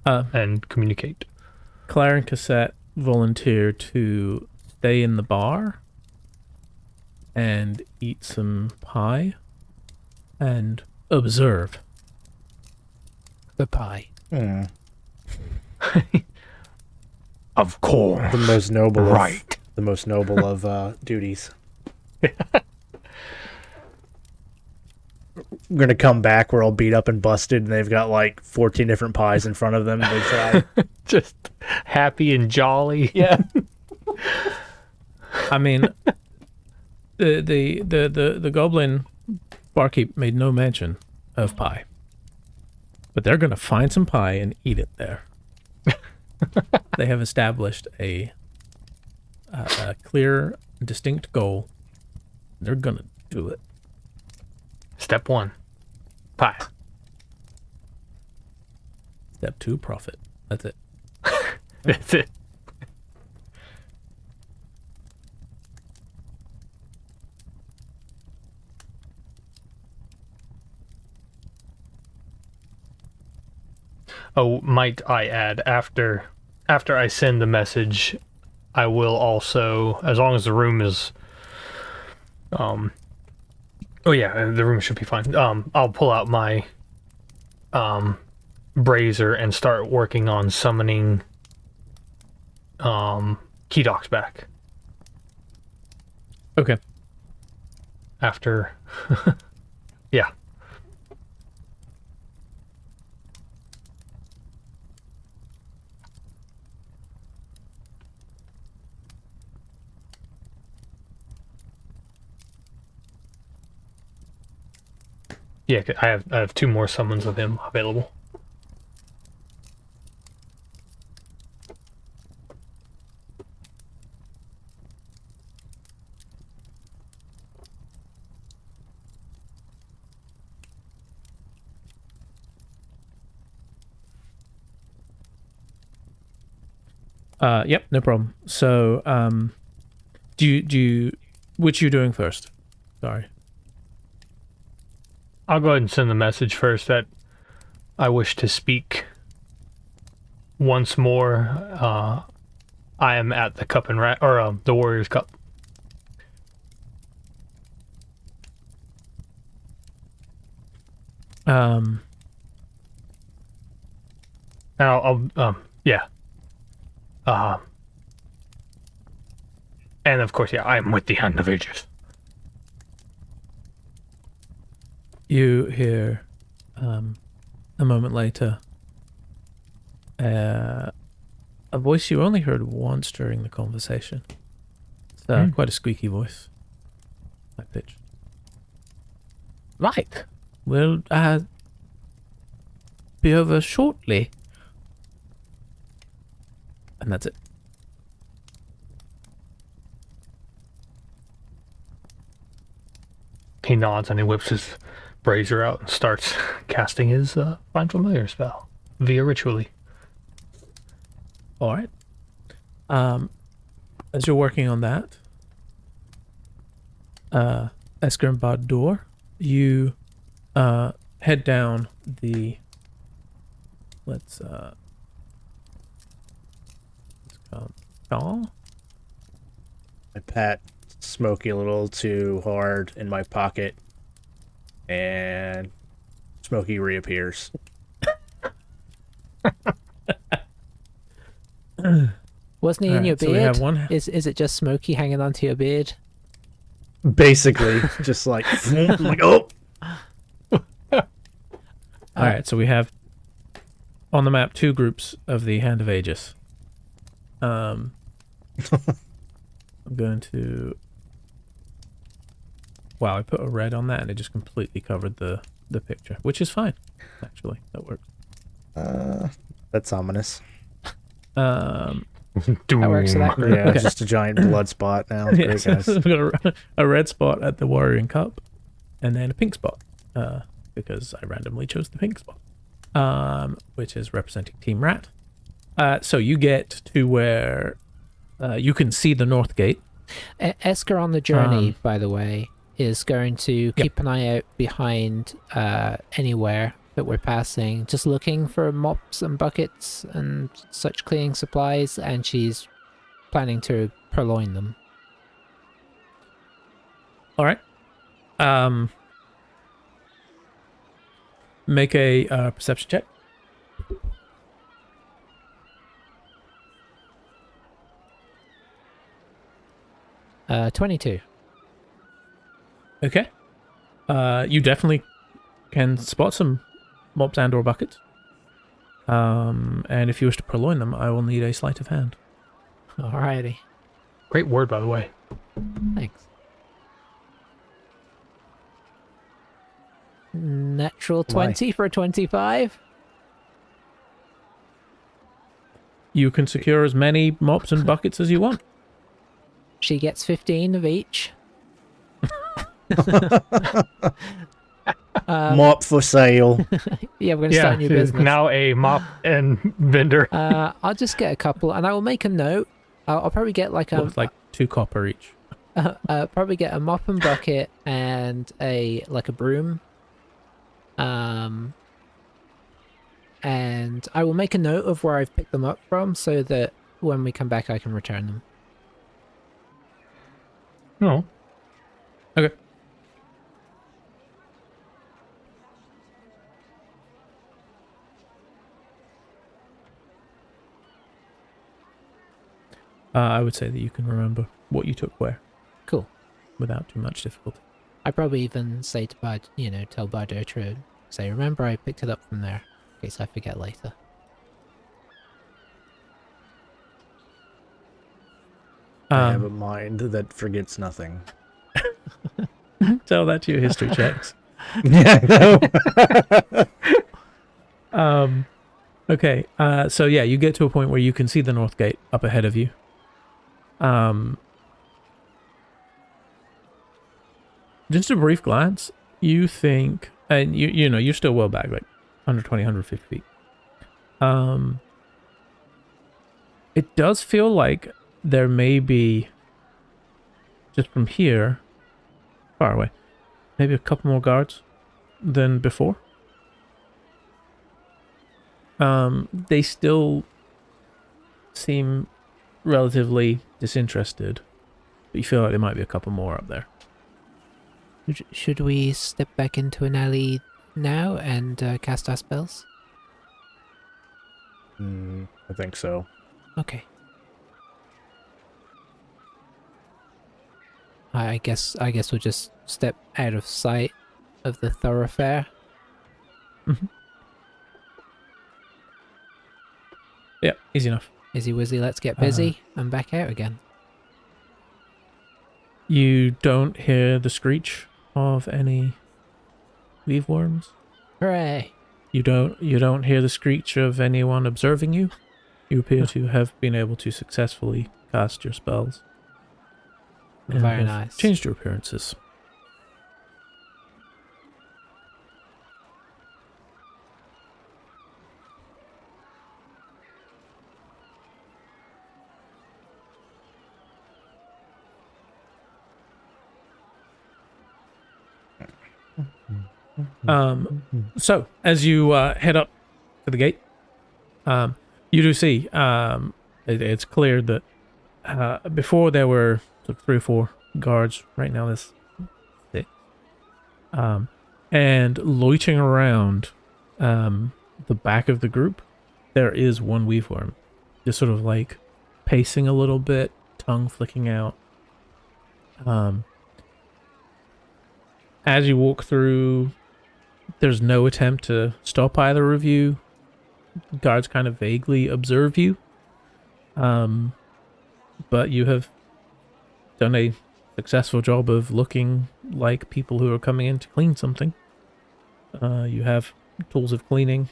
and communicate. Claire and Cassette volunteer to stay in the bar and eat some pie and observe. The pie. Of course. The most noble Right. of the most noble of duties. We're gonna come back. We're all beat up and busted, and they've got like 14 different pies in front of them. They try. Just happy and jolly. Yeah. I mean, the goblin barkeep made no mention of pie, but they're gonna find some pie and eat it there. They have established a clear, distinct goal. They're gonna do it. Step 1, pie. Step 2, profit. That's it. That's it. Oh, might I add, after I send the message, I will also, as long as the room is, oh yeah, the room should be fine. I'll pull out my, brazier and start working on summoning, key docs back Okay. after, yeah. Yeah, I have 2 more summons of him available. Yep, no problem. So, do you, which you doing first? Sorry. I'll go ahead and send the message first that I wish to speak once more, I am at the cup and the Warrior's Cup. Um, And yeah. And of course, yeah, I am with the Hand of Aegis. you hear, a moment later, a voice you only heard once during the conversation. It's quite a squeaky voice. High pitched. Right. We'll be over shortly. And that's it. He nods and he whips his brazier out and starts casting his Find Familiar spell via ritually. All right. As you're working on that, Esker and Badur, you head down the. Let's call. I pat Smokey a little too hard in my pocket, and Smokey reappears. Wasn't he in your so beard? we have one. Is it just Smokey hanging onto your beard? Basically, just like, oh. All right, so we have on the map 2 groups of the Hand of Aegis. I'm going to. Wow, I put a red on that and it just completely covered the picture, which is fine. Actually, that works. That's ominous. Doom. That works for that group. Yeah, just a giant blood spot now. Great, Yes, guys. we've got a red spot at the Warrior and Cup, and then a pink spot, because I randomly chose the pink spot, which is representing Team Rat. So you get to where you can see the North Gate. Esker on the journey, by the way, is going to keep an eye out behind anywhere that we're passing, just looking for mops and buckets and such cleaning supplies, and she's planning to purloin them. All right. Make a perception check. Uh, 22. Okay. You definitely can spot some mops and or buckets. And if you wish to purloin them, I will need a sleight of hand. Alrighty. Great word, by the way. Thanks. Natural 20 for a 25. You can secure as many mops and buckets as you want. She gets 15 of each. Mop for sale. Yeah, we're going to start a new she's business. now a mop and vendor. I'll just get a couple, and I will make a note. I'll probably get like a Looks like 2 copper each. probably get a mop and bucket and a broom. And I will make a note of where I've picked them up from, so that when we come back, I can return them. No. Okay. I would say that you can remember what you took where Cool. without too much difficulty. I probably even say to Bud, tell Badur to say, remember I picked it up from there, in case I forget later. I have a mind that forgets nothing. Tell that to your history checks. Yeah, I know. Okay, so yeah, you get to a point where you can see the North Gate up ahead of you. Just a brief glance, you think, and you're still well back, like 120, 150 feet. It does feel like there may be, just from here, far away, maybe a couple more guards than before. They still seem relatively disinterested, but you feel like there might be a couple more up there. Should we step back into an alley now and cast our spells? I think so. Okay. I guess we'll just step out of sight of the thoroughfare. Yeah, easy enough. Izzy wizzy, let's get busy. I'm back out again. You don't hear the screech of any weave worms. Hooray! You don't hear the screech of anyone observing you. You appear to have been able to successfully cast your spells. And Very have nice. Changed your appearances. So as you head up to the gate, you do see it's clear that before there were sort of 3 or 4 guards. Right now there's 6. And loitering around the back of the group, there is one weave worm, just sort of like pacing a little bit, tongue flicking out. As you walk through, there's no attempt to stop either of you. Guards kind of vaguely observe you. But you have done a successful job of looking like people who are coming in to clean something. You have tools of cleaning.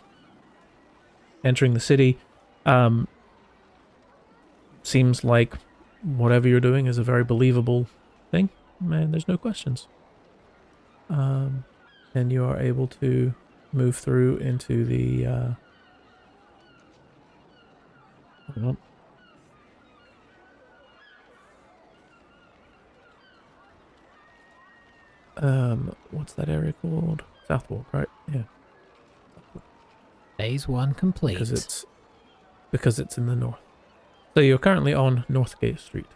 Entering the city. Seems like whatever you're doing is a very believable thing. And there's no questions. And you are able to move through into the hold on. What's that area called? Southwark, right? Yeah. Phase 1 complete. Because it's in the north. So you're currently on Northgate Street.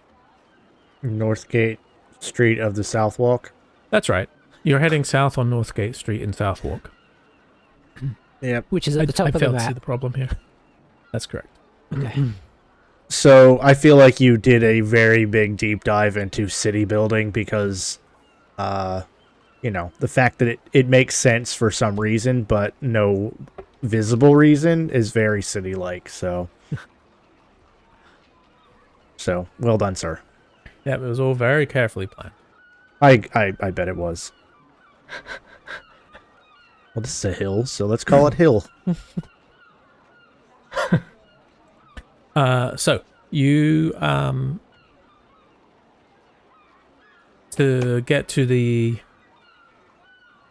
Northgate Street of the Southwalk. That's right. You're heading south on Northgate Street in Southwark. Yep. Which is at the top of the failed to see map. the problem here. That's correct. Okay. So I feel like you did a very big deep dive into city building because, the fact that it makes sense for some reason, but no visible reason is very city-like. So well done, sir. Yeah, it was all very carefully planned. I bet it was. Well, this is a hill, so let's call it Hill. So you to get to the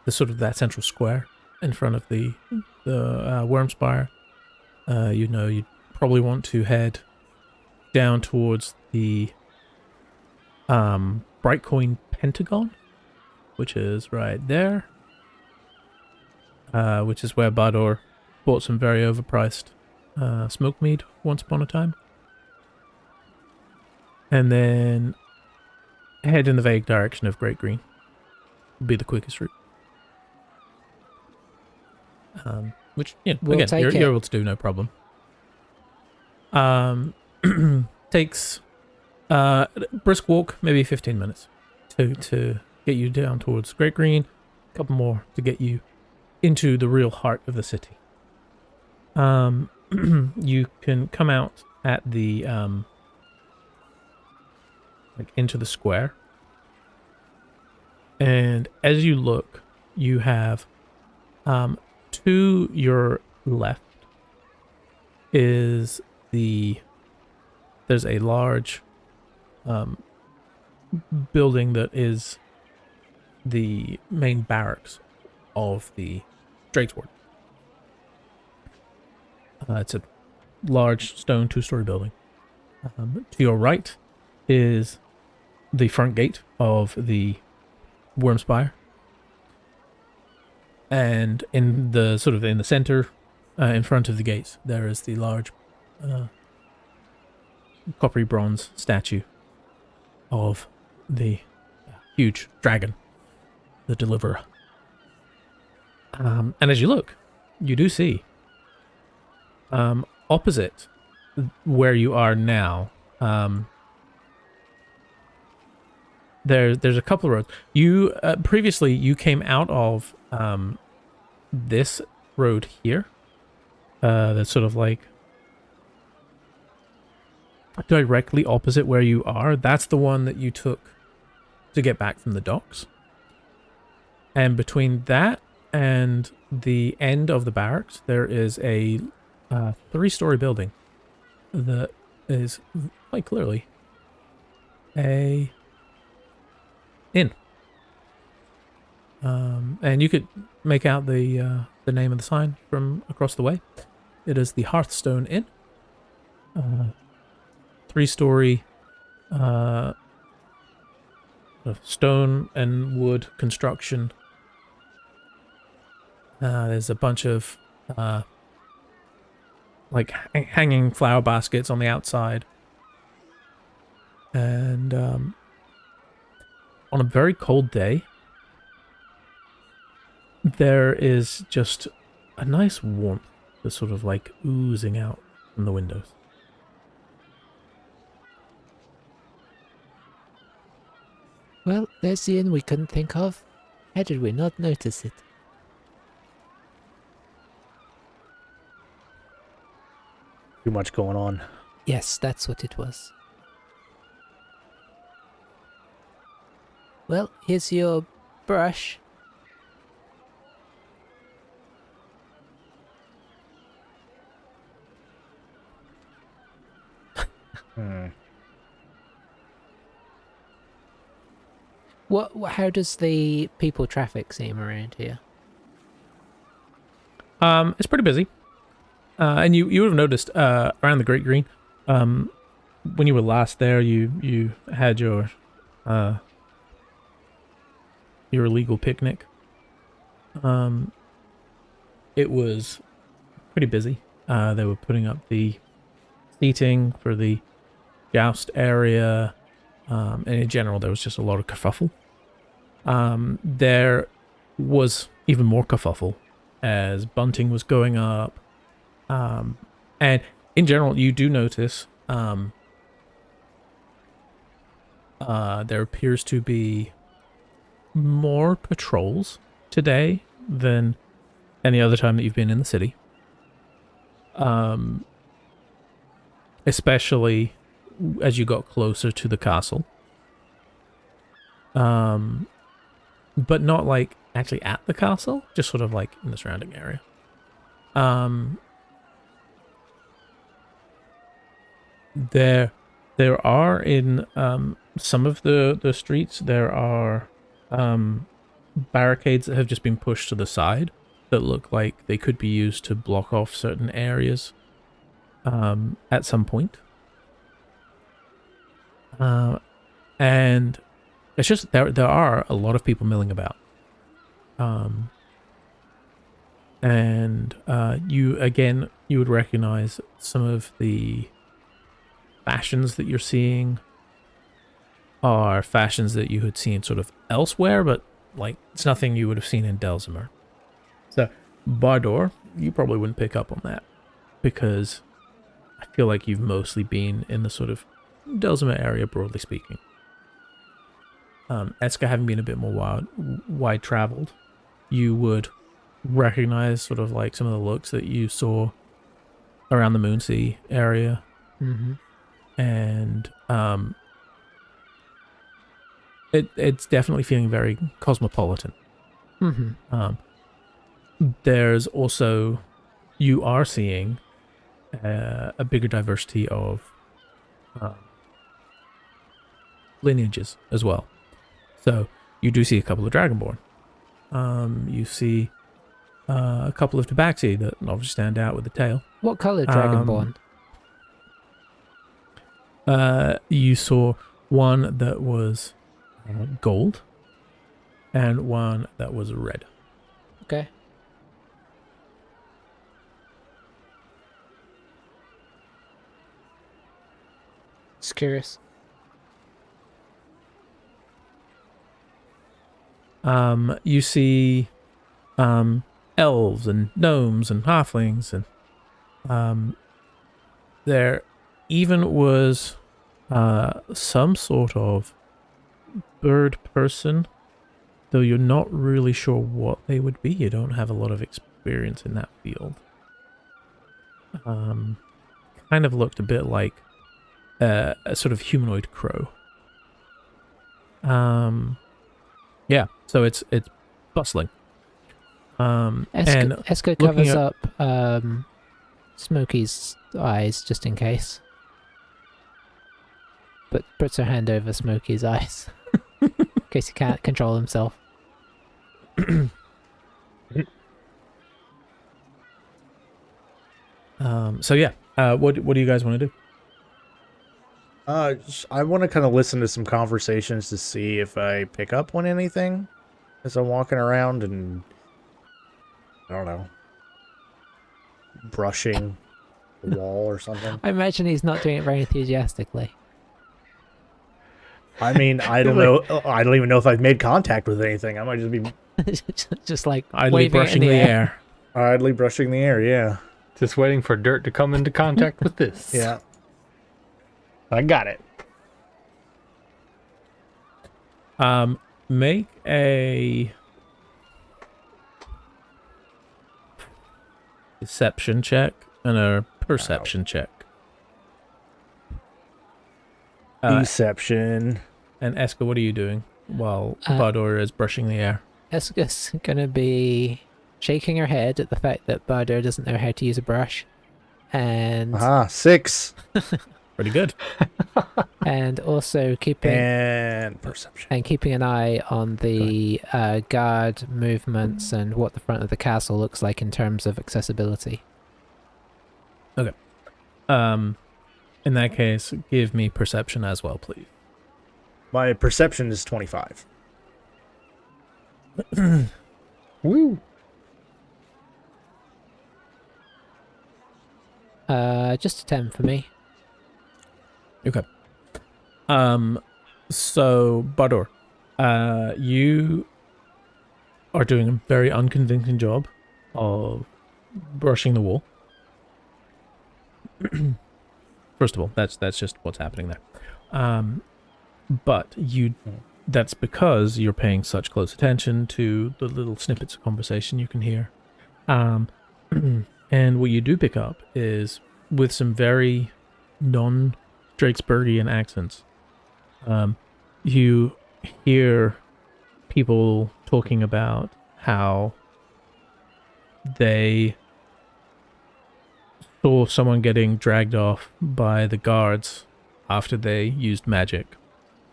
sort of that central square in front of the Wormspire, you'd probably want to head down towards the Brightcoin Pentagon, which is right there, which is where Bador bought some very overpriced smoke mead once upon a time. And then head in the vague direction of Great Green. Would be the quickest route. Which, We'll again, take you're it. able to do no problem. Takes brisk walk, maybe 15 minutes to get you down towards Great Green. A couple more to get you into the real heart of the city. You can come out at the into the square, and as you look, you have to your left is there's a large building that is the main barracks of the Drakesburg. It's a large stone 2-story building. To your right is the front gate of the Wormspire. And in the center, in front of the gates, there is the large coppery bronze statue of the huge dragon, the deliverer. And as you look, you do see opposite where you are now. There's a couple of roads. You previously you came out of this road here. That's sort of like directly opposite where you are. That's the one that you took to get back from the docks. And between that and the end of the barracks, there is a 3-story building that is quite clearly a inn. And you could make out the name of the sign from across the way. It is the Hearthstone Inn. 3-story stone and wood construction. There's a bunch of like hanging flower baskets on the outside. And on a very cold day, there is just a nice warmth that's sort of like oozing out from the windows. Well, there's the inn we couldn't think of. How did we not notice it? Too much going on. Yes, that's what it was. Well, here's your brush. How does the people traffic seem around here? It's pretty busy. And you would have noticed around the Great Green, when you were last there, you had your illegal picnic. It was pretty busy. They were putting up the seating for the joust area, and in general there was just a lot of kerfuffle. There was even more kerfuffle as bunting was going up. And in general, you do notice there appears to be more patrols today than any other time that you've been in the city. Especially as you got closer to the castle. But not like actually at the castle, just sort of like in the surrounding area. There are in some of the streets, there are barricades that have just been pushed to the side that look like they could be used to block off certain areas at some point. And it's just there are a lot of people milling about. And you would recognize some of the fashions that you're seeing are fashions that you had seen sort of elsewhere, but like it's nothing you would have seen in Delzimer. So Bardor, you probably wouldn't pick up on that because I feel like you've mostly been in the sort of Delzimer area, broadly speaking. Eska having been a bit more wide traveled, you would recognize sort of like some of the looks that you saw around the Moonsea area. Mm-hmm. And it's definitely feeling very cosmopolitan. Mm-hmm. There's also, you are seeing a bigger diversity of lineages as well. So you do see a couple of Dragonborn. You see a couple of Tabaxi that obviously stand out with the tail. What colour Dragonborn? You saw one that was gold and one that was red. Okay. Just curious. You see elves and gnomes and halflings, and there even was some sort of bird person, though you're not really sure what they would be. You don't have a lot of experience in that field. Kind of looked a bit like a sort of humanoid crow. Yeah, so it's bustling. And Eska looking covers at- up Smokey's eyes just in case. But puts her hand over Smokey's eyes. In case he can't control himself. So yeah, what do you guys want to do? I want to kind of listen to some conversations to see if I pick up on anything as I'm walking around and, I don't know, brushing the wall or something. I imagine he's not doing it very enthusiastically. I mean, I don't know. I don't even know if I've made contact with anything. I might just be Just like Idly waving brushing it in the the air. air. idly brushing the air, yeah. Just waiting for dirt to come into contact with this. Yeah. I got it. Make a deception check and a perception check. Deception. And Eska, what are you doing while Uh, Bador is brushing the air? Eska's gonna be shaking her head at the fact that Bardo doesn't know how to use a brush. And Aha, 6. Pretty good. and also keeping And perception. and keeping an eye on the guard movements and what the front of the castle looks like in terms of accessibility. In that case, give me perception as well, please. My perception is 25. Woo. Just a 10 for me. Okay. So Bador, you are doing a very unconvincing job of brushing the wall. First of all, that's just what's happening there. But that's because you're paying such close attention to the little snippets of conversation you can hear. And what you do pick up is, with some very non-Drakesburgian accents, you hear people talking about how they saw someone getting dragged off by the guards after they used magic.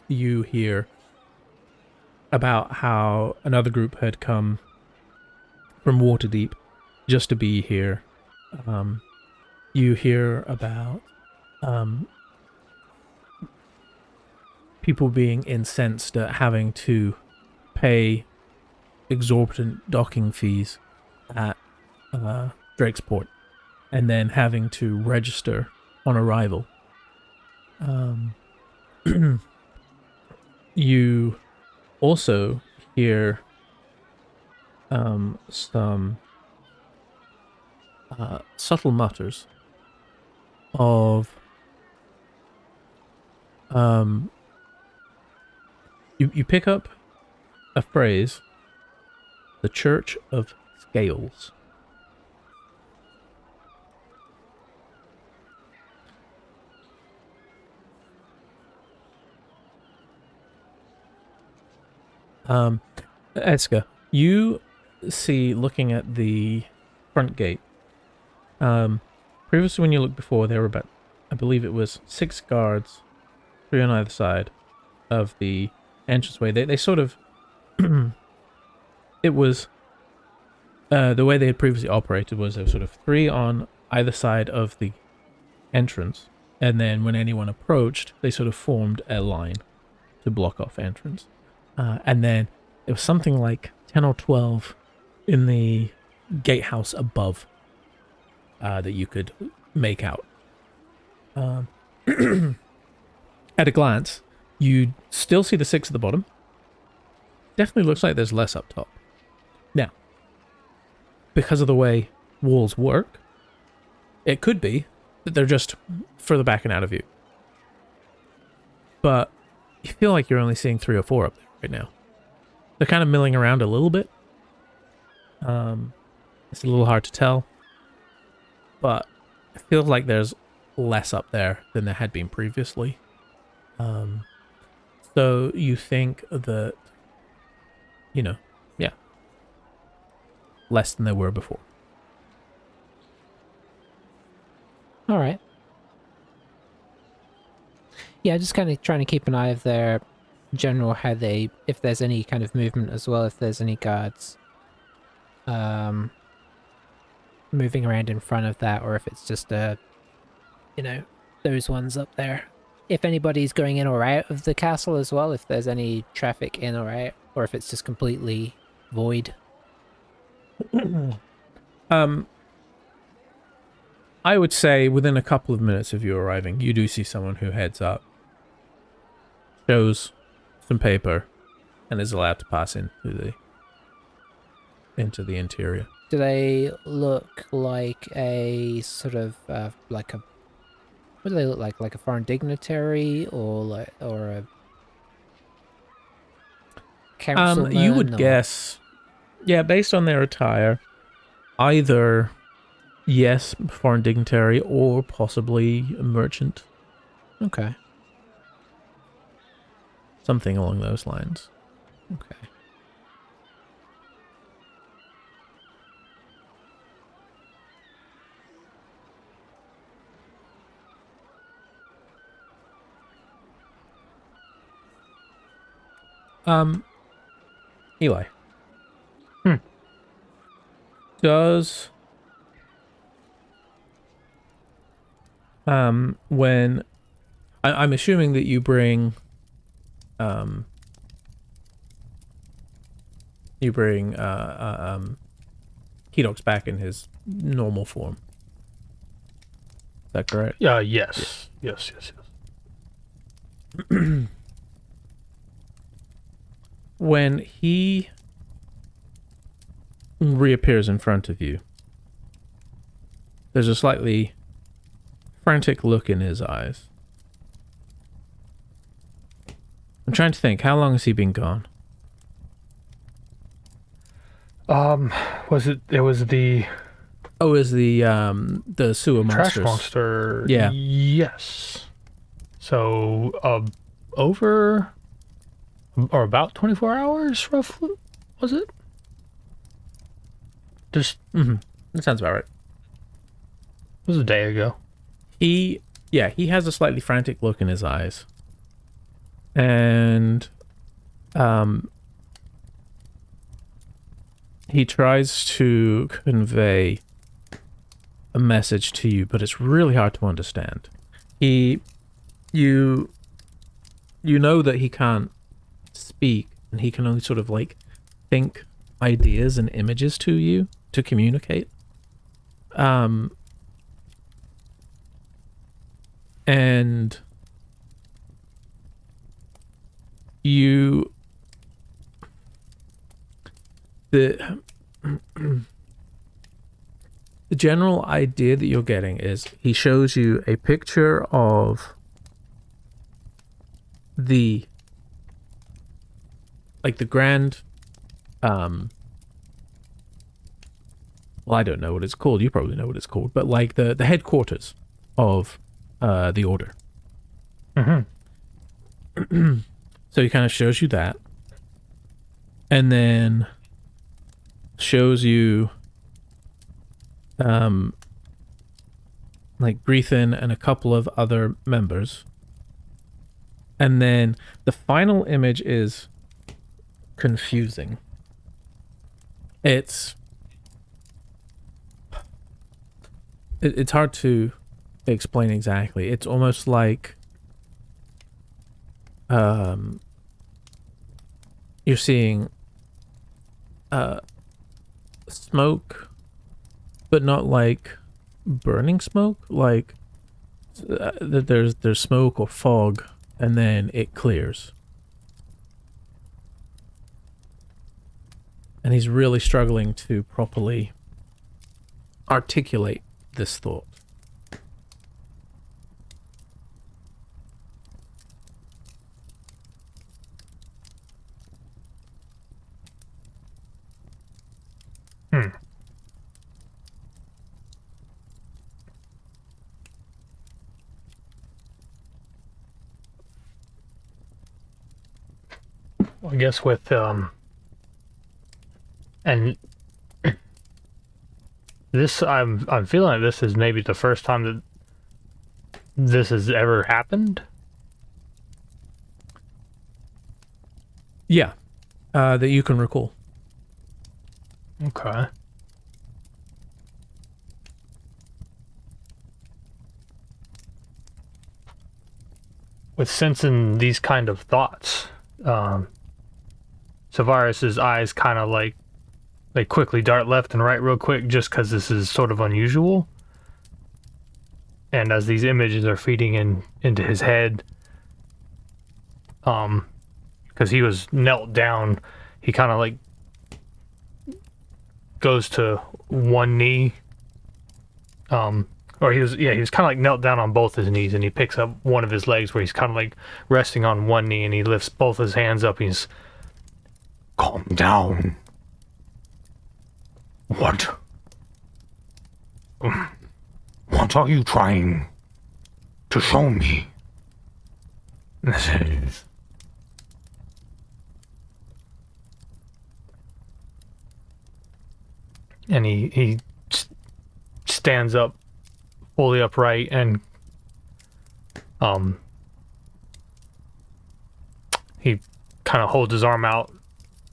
You hear about how another group had come from Waterdeep just to be here. You hear about people being incensed at having to pay exorbitant docking fees at Drakesport, and then having to register on arrival. You also hear some subtle mutters of you pick up a phrase, the Church of Scales. Eska, you see, looking at the front gate, previously when you looked before, there were about, I believe it was 6 guards, 3 on either side of the entranceway. They sort of, it was, the way they had previously operated was there were sort of 3 on either side of the entrance, and then when anyone approached, they sort of formed a line to block off entrance. And then there was something like 10 or 12 in the gatehouse above that you could make out. At a glance, you still see the 6 at the bottom. Definitely looks like there's less up top. Now, because of the way walls work, it could be that they're just further backing out of you. But you feel like you're only seeing 3 or 4 up there right now. They're kind of milling around a little bit. It's a little hard to tell. But it feels like there's less up there than there had been previously. So you think that, you know, yeah, less than there were before. All right. Yeah, just kind of trying to keep an eye of their general, how they, if there's any kind of movement as well, if there's any guards moving around in front of that, or if it's just you know, those ones up there. If anybody's going in or out of the castle as well, if there's any traffic in or out, or if it's just completely void. I would say within a couple of minutes of you arriving, you do see someone who heads up, shows some paper, and is allowed to pass into the interior. Do they look like a sort of like a, what do they look like? Like a foreign dignitary, or a councilman? You would or... guess, yeah, based on their attire, either yes, foreign dignitary, or possibly a merchant. Okay. Something along those lines. Okay. Eli. Hmm. Does when I'm assuming that you bring Kedok's back in his normal form. Is that correct? Yes. Yes. When he reappears in front of you, there's a slightly frantic look in his eyes. I'm trying to think, how long has he been gone? Was it the Oh, is the sewer trash monsters. monster? Yeah. Yes. So, over or about 24 hours, roughly, was it? Just That sounds about right. it was a day ago. He has a slightly frantic look in his eyes. And he tries to convey a message to you, but it's really hard to understand. You know that he can't speak, and he can only sort of like think ideas and images to you to communicate. And the general idea that you're getting is he shows you a picture of the grand well, I don't know what it's called, you probably know what it's called, but like the headquarters of the order. So he kind of shows you that, and then shows you like Grethen and a couple of other members, and then the final image is confusing. It's hard to explain exactly. It's almost like you're seeing smoke, but not like burning smoke, like there's smoke or fog, and then it clears. And he's really struggling to properly articulate this thought. I guess with and this I'm feeling like this is maybe the first time that this has ever happened. Yeah, that you can recall. Okay. With sensing these kind of thoughts, Tavares's eyes kind of like they quickly dart left and right real quick just because this is sort of unusual. And as these images are feeding into his head, because he was knelt down, he kind of like goes to one knee, or he was kind of like knelt down on both his knees, and he picks up one of his legs where he's kind of like resting on one knee, and he lifts both his hands up. He's Calm down. What are you trying to show me? This is... and he stands up fully upright, and he kind of holds his arm out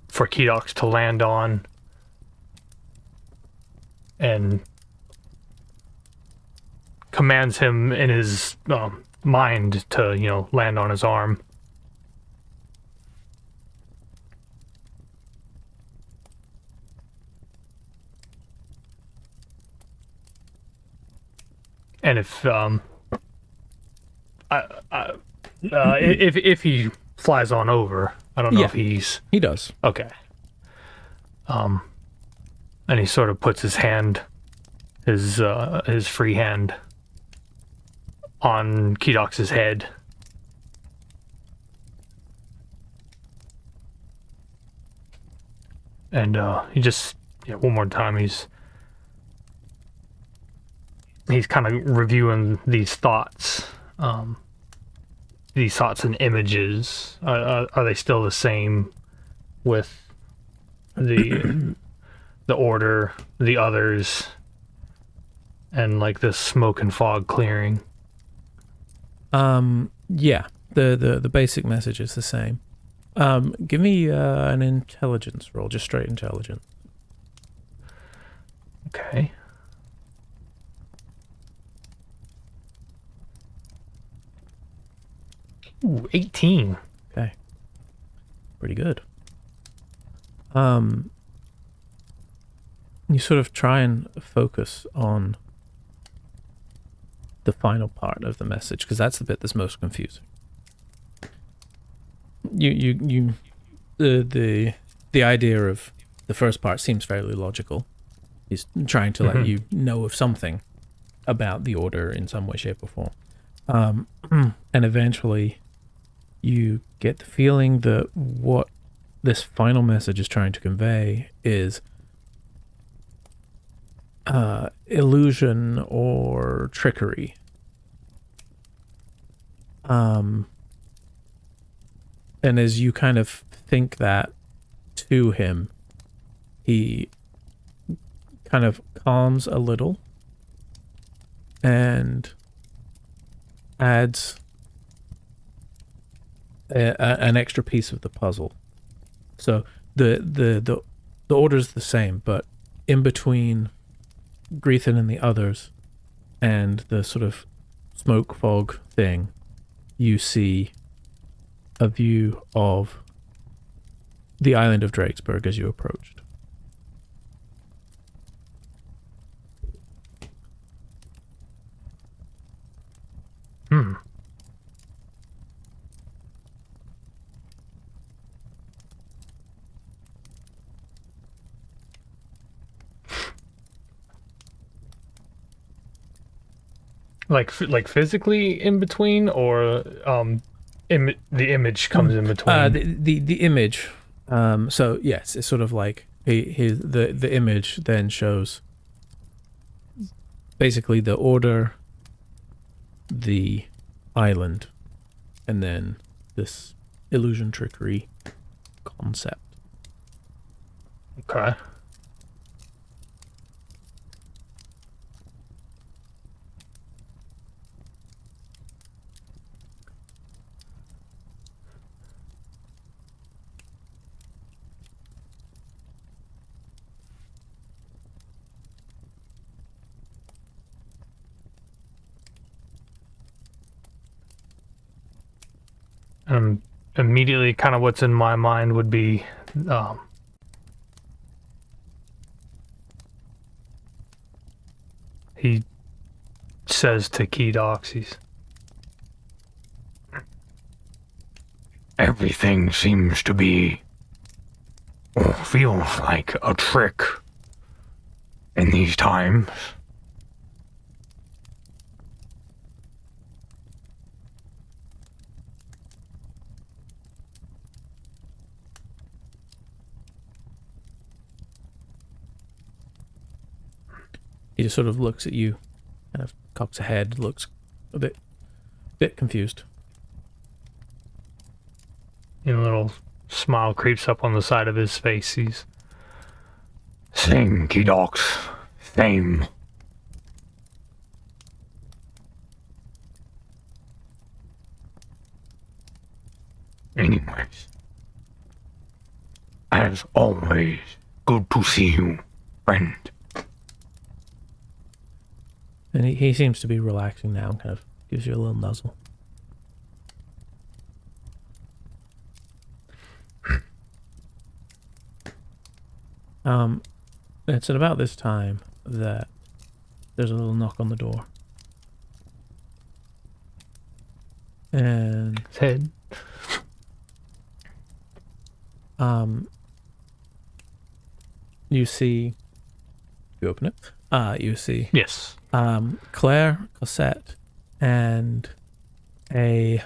for Kedox to land on, and commands him in his mind to land on his arm. And if he flies on over, I don't know if He does. okay. And he sort of puts his hand, his free hand, on Kedox's head. And he just one more time he's kind of reviewing these thoughts and images. Are they still the same with the order, the others, and like this smoke and fog clearing? Yeah, the basic message is the same. Give me an intelligence roll, just straight intelligence. Okay. Ooh, 18. Okay. Pretty good. You sort of try and focus on the final part of the message, because that's the bit that's most confusing. The idea of the first part seems fairly logical. He's trying to let you know of something about the order in some way, shape, or form. And eventually you get the feeling that what this final message is trying to convey is illusion or trickery. And as you kind of think that to him, he kind of calms a little and adds an extra piece of the puzzle. So the order's the same, but in between Greethan and the others and the sort of smoke fog thing, you see a view of the island of Drakesburg as you approached. Like physically in between, or the image comes in between. The image. So yes, it's sort of like the image then shows basically the order, the island, and then this illusion trickery concept. Okay. Immediately, kind of what's in my mind would be, he says to Keydoxes, Everything seems to be, or feels like a trick in these times. He just sort of looks at you, kind of cocks a head, looks a bit confused. a little smile creeps up on the side of his face. He's Same, Keydox. Same. Anyways, as always, good to see you, friend. And he seems to be relaxing now, kind of gives you a little nuzzle. It's at about this time that there's a little knock on the door. And his head. You see, you open it. You see, Yes. Claire, Cosette, and a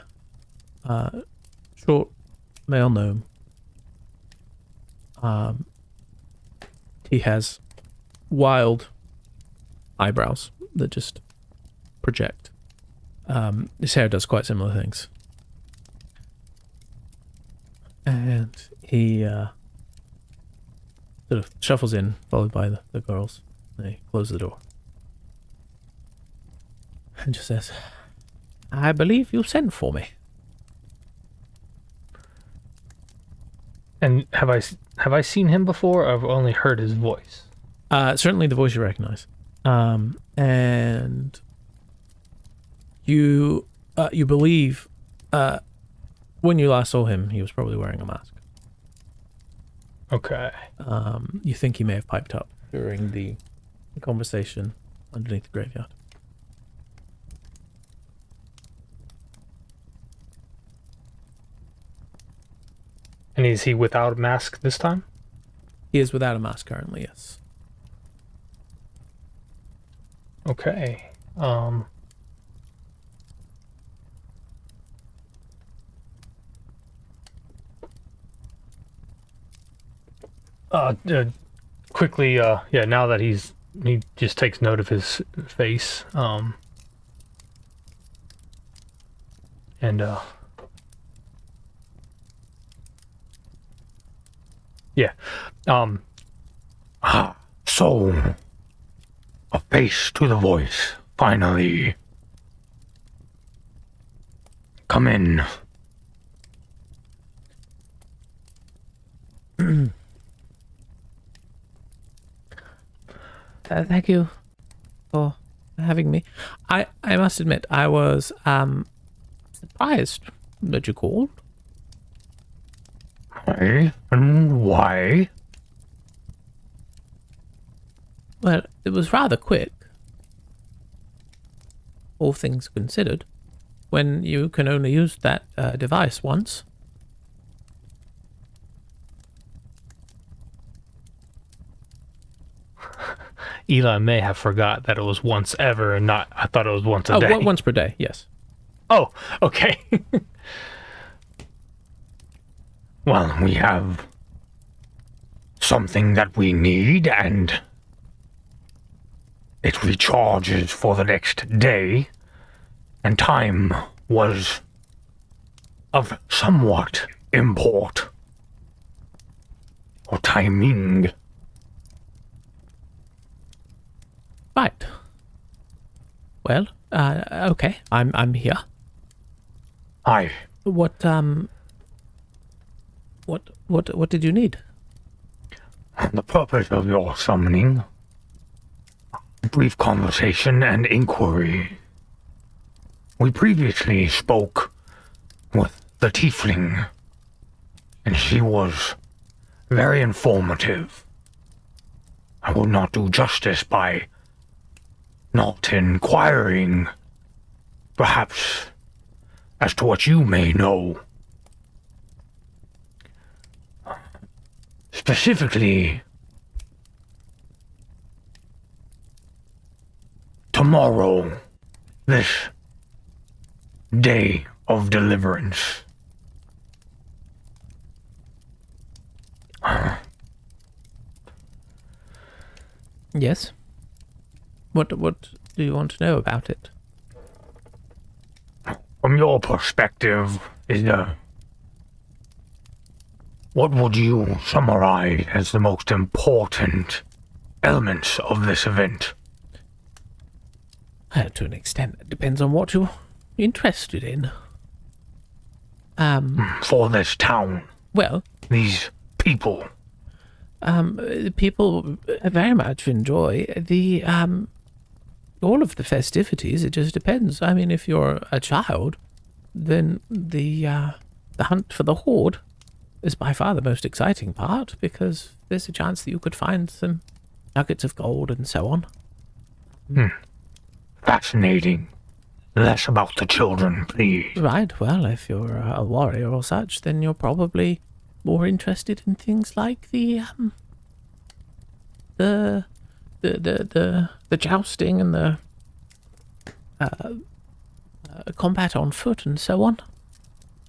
short male gnome. He has wild eyebrows that just project. His hair does quite similar things. And he sort of shuffles in, followed by the girls. They close the door. And just says, I believe you sent for me. And have I seen him before, or I've only heard his voice? Certainly the voice you recognize. And you believe when you last saw him, he was probably wearing a mask. Okay. You think he may have piped up during the conversation underneath the graveyard. And is he without a mask this time? He is without a mask currently, yes. Okay. Quickly, yeah, now that he just takes note of his face, and yeah, So, a face to the voice, finally. Come in. Thank you for having me. I must admit, I was surprised that you called. Why? And why? Well, it was rather quick, all things considered, when you can only use that device once. Eli may have forgot that it was once ever and not, I thought it was once a day. Once per day, yes. Oh, okay. Well, we have something that we need, and it recharges for the next day, and time was of somewhat import. Or timing. Right. Well, okay. I'm here. Aye. What did you need? The purpose of your summoning, brief conversation and inquiry. We previously spoke with the tiefling, and she was very informative. I will not do justice by not inquiring, perhaps, as to what you may know. Specifically, tomorrow, this day of deliverance. Yes. What do you want to know about it? From your perspective, what would you summarize as the most important elements of this event? To an extent, it depends on what you're interested in. For this town, Well, these people. people very much enjoy the all of the festivities. It just depends. I mean, if you're a child, then the hunt for the hoard is by far the most exciting part, because there's a chance that you could find some nuggets of gold and so on. Fascinating. Less about the children, please. Right. Well, if you're a warrior or such, then you're probably more interested in things like the jousting and the combat on foot and so on.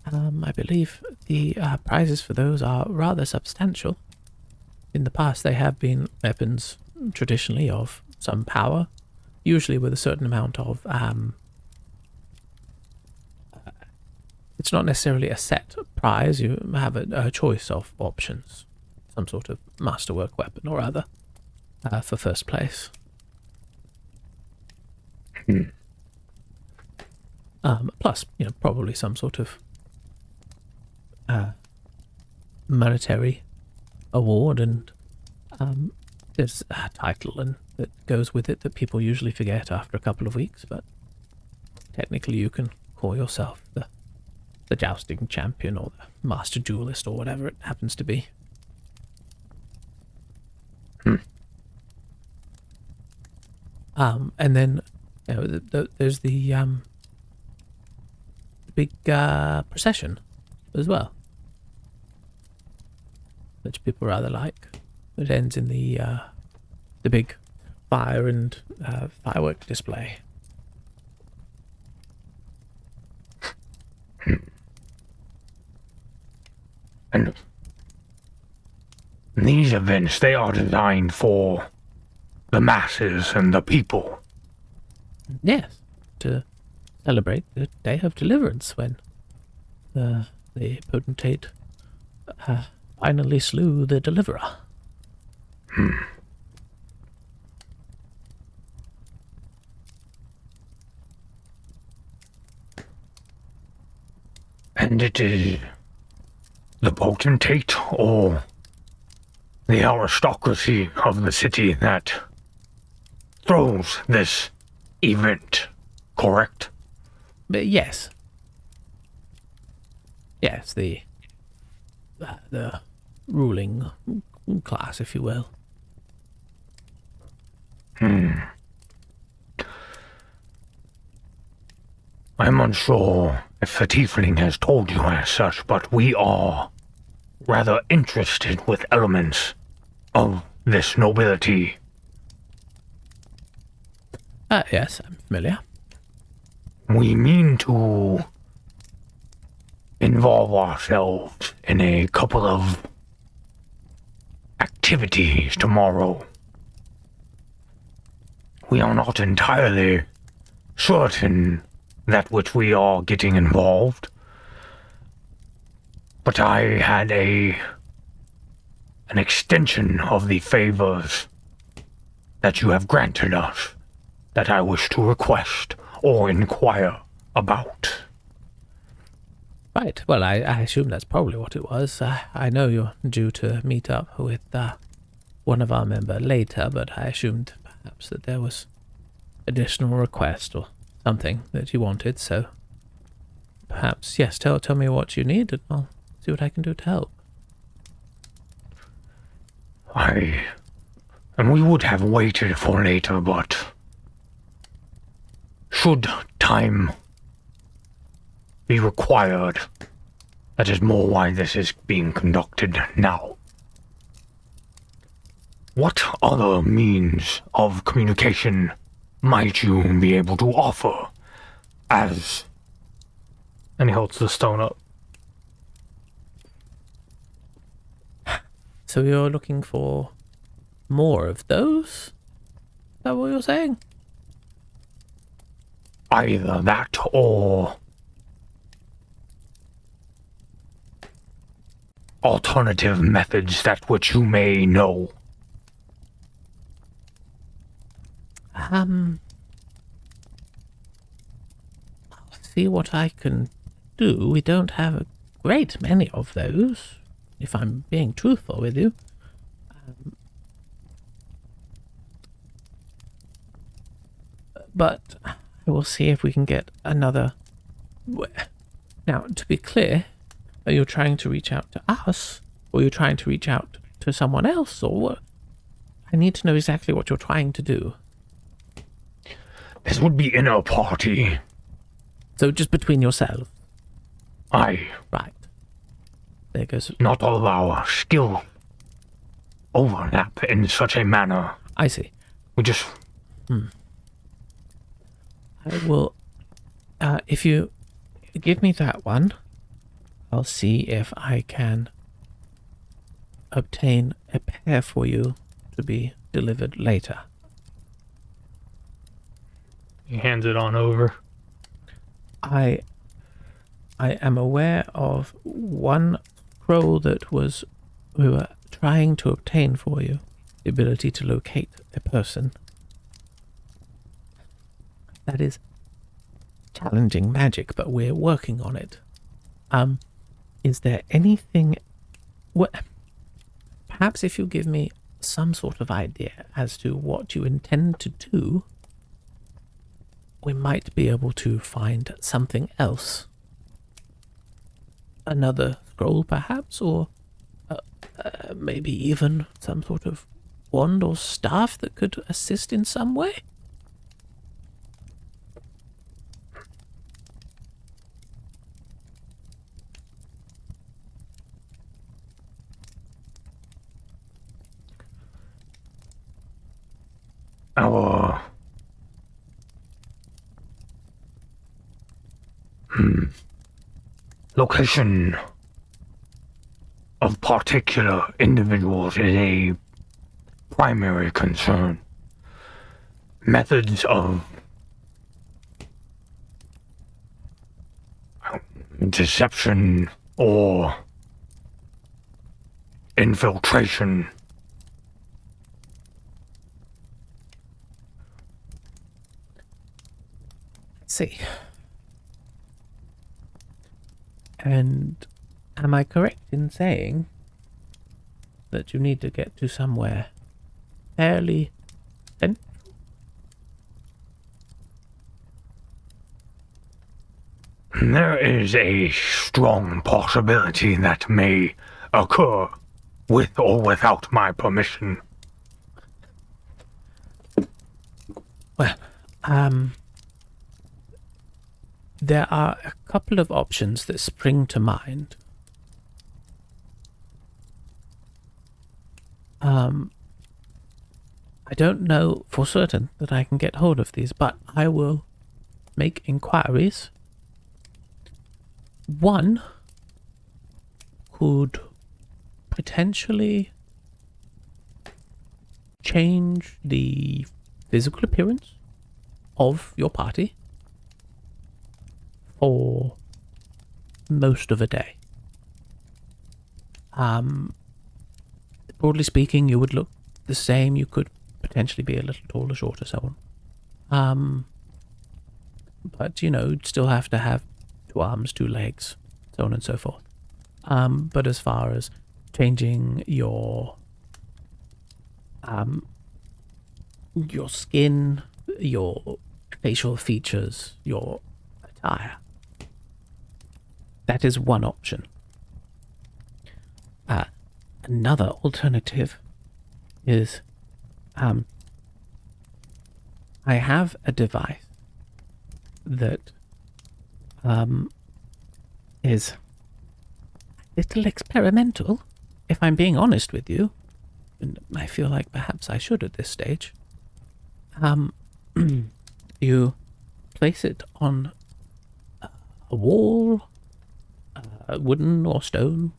I believe the prizes for those are rather substantial. In the past, they have been weapons traditionally of some power, usually with a certain amount of it's not necessarily a set prize. You have a choice of options, some sort of masterwork weapon or other, for first place. Plus, probably some sort of monetary award, and there's a title and that goes with it that people usually forget after a couple of weeks, but technically you can call yourself the jousting champion or the master duelist or whatever it happens to be. And then there's the big procession as well, which people rather like. It ends in the big fire and firework display. And these events, they are designed for the masses and the people. Yes, to celebrate the day of deliverance when the potentate finally slew the deliverer. And it is the potentate or the aristocracy of the city that throws this event, correct? But yes, the ruling class, if you will. I'm unsure if the tiefling has told you as such, but we are rather interested with elements of this nobility. Yes, I'm familiar. We mean to involve ourselves in a couple of activities tomorrow. We are not entirely certain that which we are getting involved, but I had an extension of the favors that you have granted us that I wish to request or inquire about. Right. Well, I assume that's probably what it was. I know you're due to meet up with one of our member later, but I assumed perhaps that there was additional request or something that you wanted, so perhaps, yes, tell me what you need and I'll see what I can do to help. And we would have waited for later, but should time be required, that is more why this is being conducted now. What other means of communication might you be able to offer as... And he holds the stone up. So you're looking for more of those? Is that what you're saying? Either that or alternative methods that which you may know. I'll see what I can do. We don't have a great many of those, if I'm being truthful with you. But I will see if we can get another... Now, to be clear, are you trying to reach out to us, or are you trying to reach out to someone else, or what? I need to know exactly what you're trying to do. This would be inner party. So just between yourselves? Aye. Right. There goes... Not all of our skill overlap in such a manner. I see. We just... I will... if you give me that one, I'll see if I can obtain a pair for you to be delivered later. He hands it on over. I am aware of one scroll that we were trying to obtain for you, the ability to locate a person. That is challenging magic, but we're working on it. Is there anything... Perhaps if you give me some sort of idea as to what you intend to do, we might be able to find something else. Another scroll, perhaps, or maybe even some sort of wand or staff that could assist in some way? Our... location of particular individuals is a primary concern. Methods of deception or infiltration See. And am I correct in saying that you need to get to somewhere fairly central? There is a strong possibility that may occur with or without my permission. Well, there are a couple of options that spring to mind. I don't know for certain that I can get hold of these, but I will make inquiries. One could potentially change the physical appearance of your party for most of a day. Broadly speaking, you would look the same. You could potentially be a little taller, shorter, so on. But, you'd still have to have 2 arms, 2 legs, so on and so forth. But as far as changing your skin, your facial features, your attire, that is one option. Another alternative is I have a device that is a little experimental, if I'm being honest with you, and I feel like perhaps I should at this stage. You place it on a wall, wooden or stone,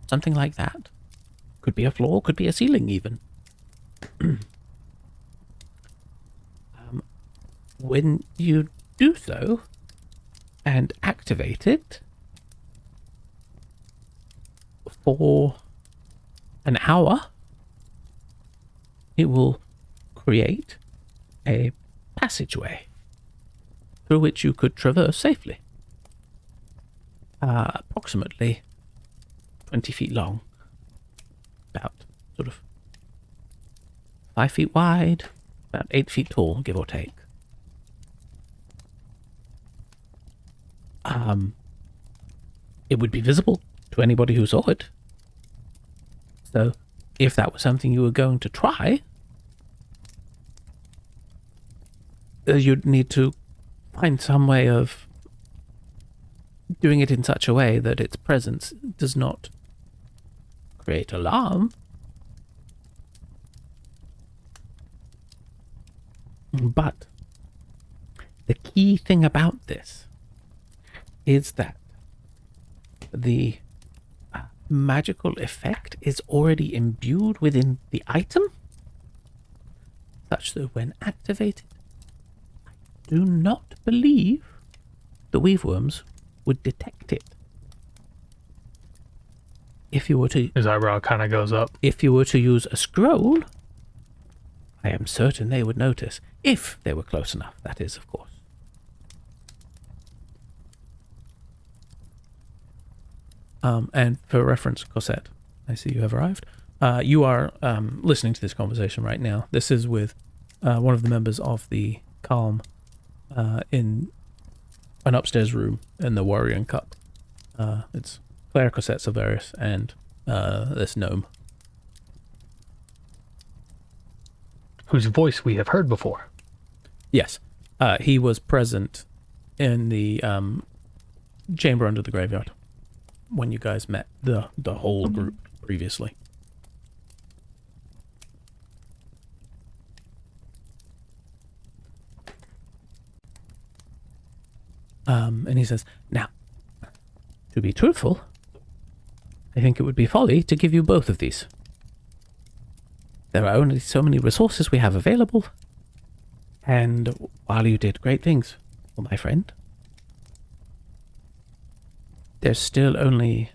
something like that. Could be a floor, could be a ceiling even. When you do so and activate it for an hour, it will create a passageway through which you could traverse safely. Approximately 20 feet long, about sort of 5 feet wide, about 8 feet tall, give or take. It would be visible to anybody who saw it. So, if that was something you were going to try, you'd need to find some way of doing it in such a way that its presence does not create alarm, but the key thing about this is that the magical effect is already imbued within the item, such that when activated, I do not believe the weaveworms would detect it. If you were to... His eyebrow kind of goes up. If you were to use a scroll, I am certain they would notice. If they were close enough, that is, of course. And for reference, Cosette, I see you have arrived. You are listening to this conversation right now. This is with one of the members of the Calm in an upstairs room in the Warrior Cup. It's Claire, Cosette, Silverius, and this gnome. Whose voice we have heard before. Yes. He was present in the chamber under the graveyard when you guys met the whole group previously. And he says, now, to be truthful, I think it would be folly to give you both of these. There are only so many resources we have available, and while you did great things for my friend, there's still only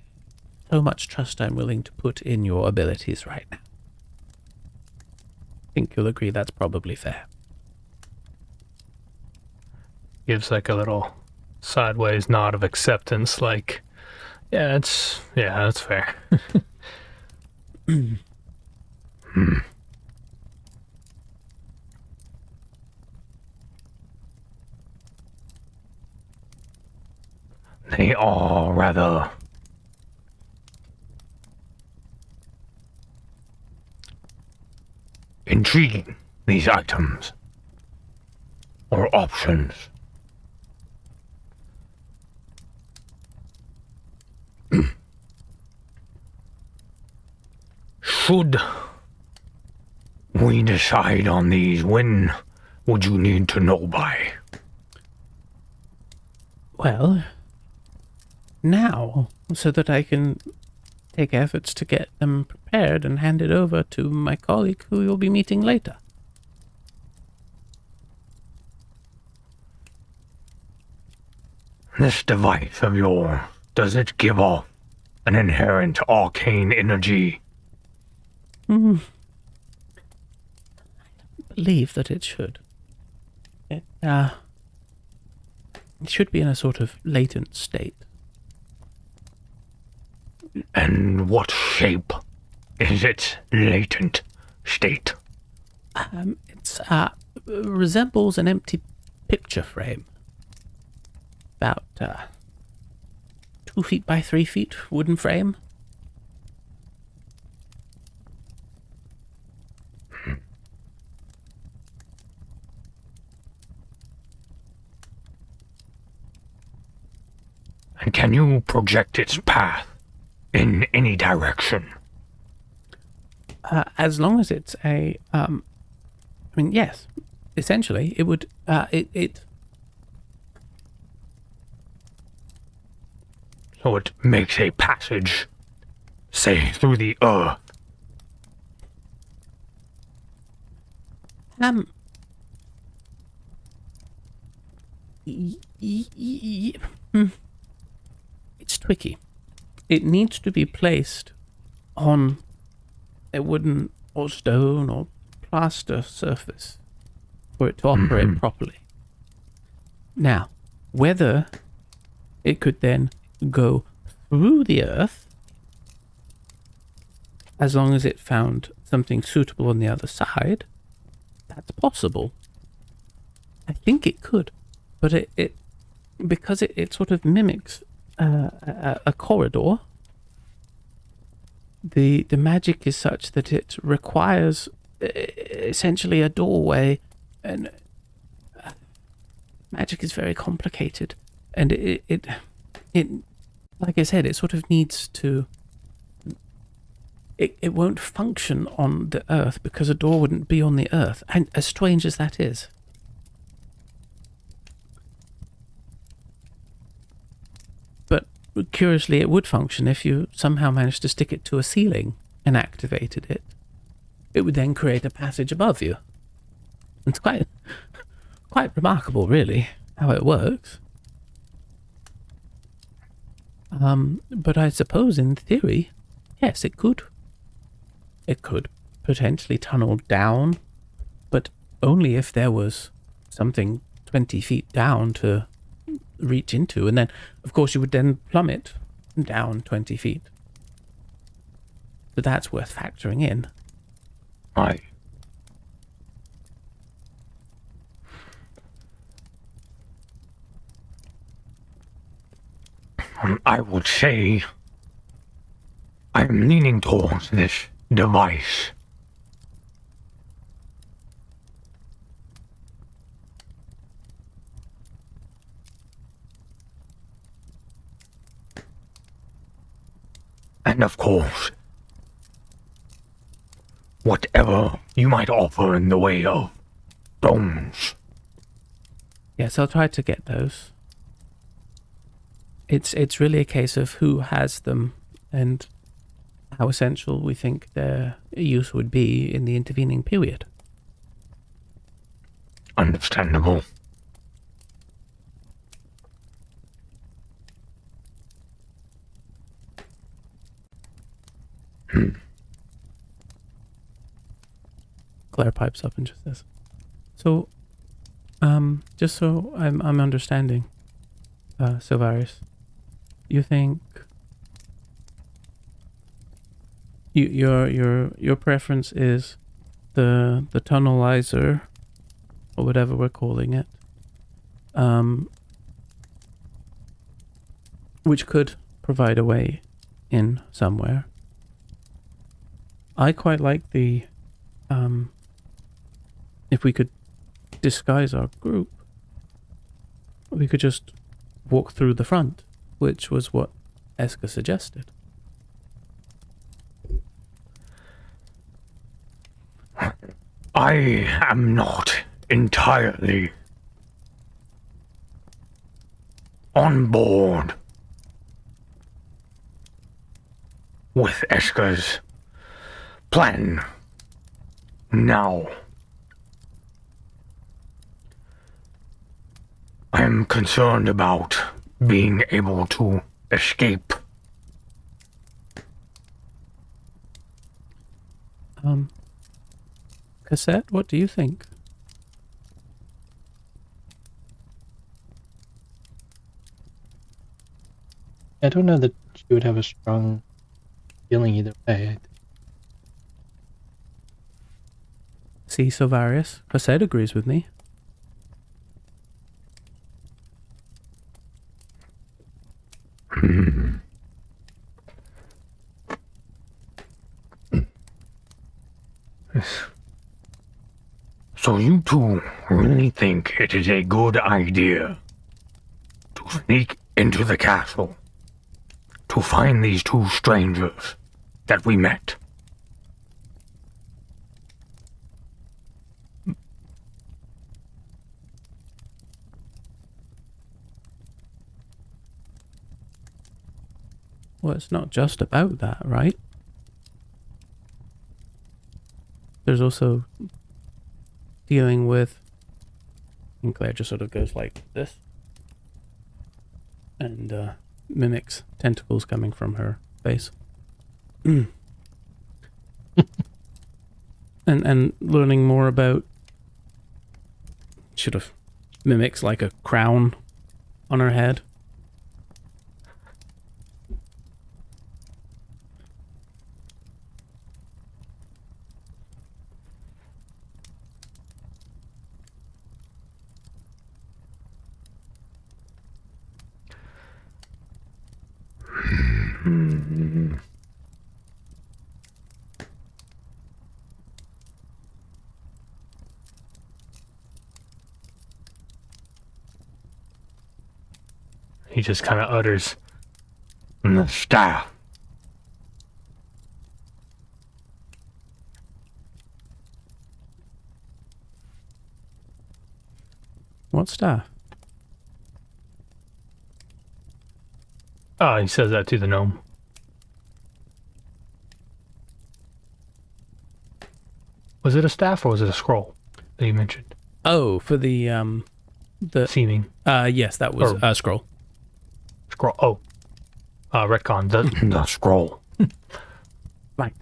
so much trust I'm willing to put in your abilities right now. I think you'll agree that's probably fair. Gives like a little sideways nod of acceptance, like, yeah, that's fair. They are rather intriguing, these items or options. Should we decide on these, when would you need to know by? Well, now, so that I can take efforts to get them prepared and handed over to my colleague who you'll be meeting later. This device of yours, does it give off an inherent arcane energy? I believe that it should. It should be in a sort of latent state. And what shape is its latent state? It resembles an empty picture frame. About 2 feet by 3 feet wooden frame. And can you project its path in any direction? As long as it's a, I mean, yes, essentially, it would, So it makes a passage, say, through the earth. It's tricky. It needs to be placed on a wooden or stone or plaster surface for it to operate properly. Now, whether it could then go through the earth, as long as it found something suitable on the other side, that's possible. I think it could, but it because it sort of mimics a corridor. The magic is such that it requires essentially a doorway, and magic is very complicated, and it like I said, it sort of needs to. It won't function on the earth because a door wouldn't be on the earth, and as strange as that is. But curiously, it would function if you somehow managed to stick it to a ceiling and activated it. It would then create a passage above you. It's quite remarkable, really, how it works. But I suppose in theory, yes, it could. It could potentially tunnel down, but only if there was something 20 feet down to reach into, and then, of course, you would then plummet down 20 feet. So that's worth factoring in. I would say I'm leaning towards this device. And of course, whatever you might offer in the way of bones. Yes, I'll try to get those. It's really a case of who has them and how essential we think their use would be in the intervening period. Understandable. Claire pipes up and just says, "So, just so I'm understanding, Silvarius, you think your preference is the tunnelizer, or whatever we're calling it, which could provide a way in somewhere. I quite like the if we could disguise our group, we could just walk through the front, which was what Eska suggested." I am not entirely on board with Eska's plan now. I am concerned about being able to escape. Cassette, what do you think? I don't know that she would have a strong feeling either way. See, Silvarius, Cassette agrees with me. So you two really think it is a good idea to sneak into the castle to find these two strangers that we met? Well, it's not just about that, right? There's also dealing with... And Claire just sort of goes like this. And mimics tentacles coming from her face. and learning more about... Sort of mimics like a crown on her head. He just kind of utters, The staff. What staff? oh, he says that to the gnome. Was it a staff or was it a scroll that you mentioned? Oh, for the Seeming. yes, that was Or- a scroll. Scroll. Oh. Retcon. The scroll. Right.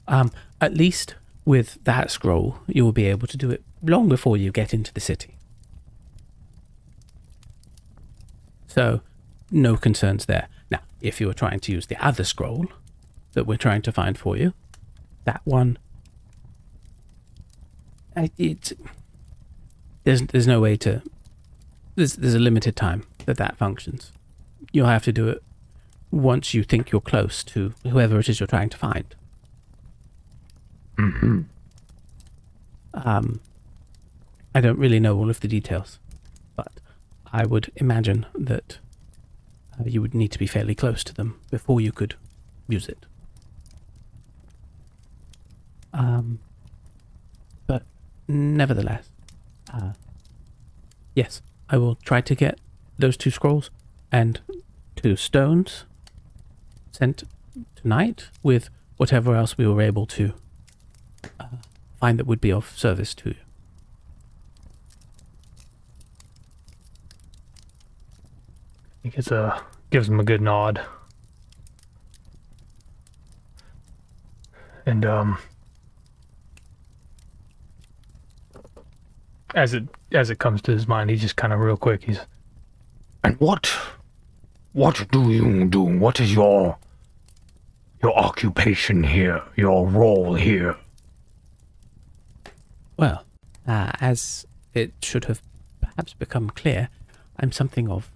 At least with that scroll, you will be able to do it long before you get into the city. So, no concerns there. Now, if you were trying to use the other scroll that we're trying to find for you, that one, there's no way to. There's a limited time that functions. You'll have to do it once you think you're close to whoever it is you're trying to find. Mm-hmm. I don't really know all of the details, but I would imagine that you would need to be fairly close to them before you could use it. But nevertheless, yes, I will try to get those 2 scrolls and 2 stones sent tonight with whatever else we were able to find that would be of service to you. He gives him a good nod. And as it comes to his mind, he just kind of real quick, And what do you do? What is your occupation here? Your role here? Well, as it should have perhaps become clear, I'm something of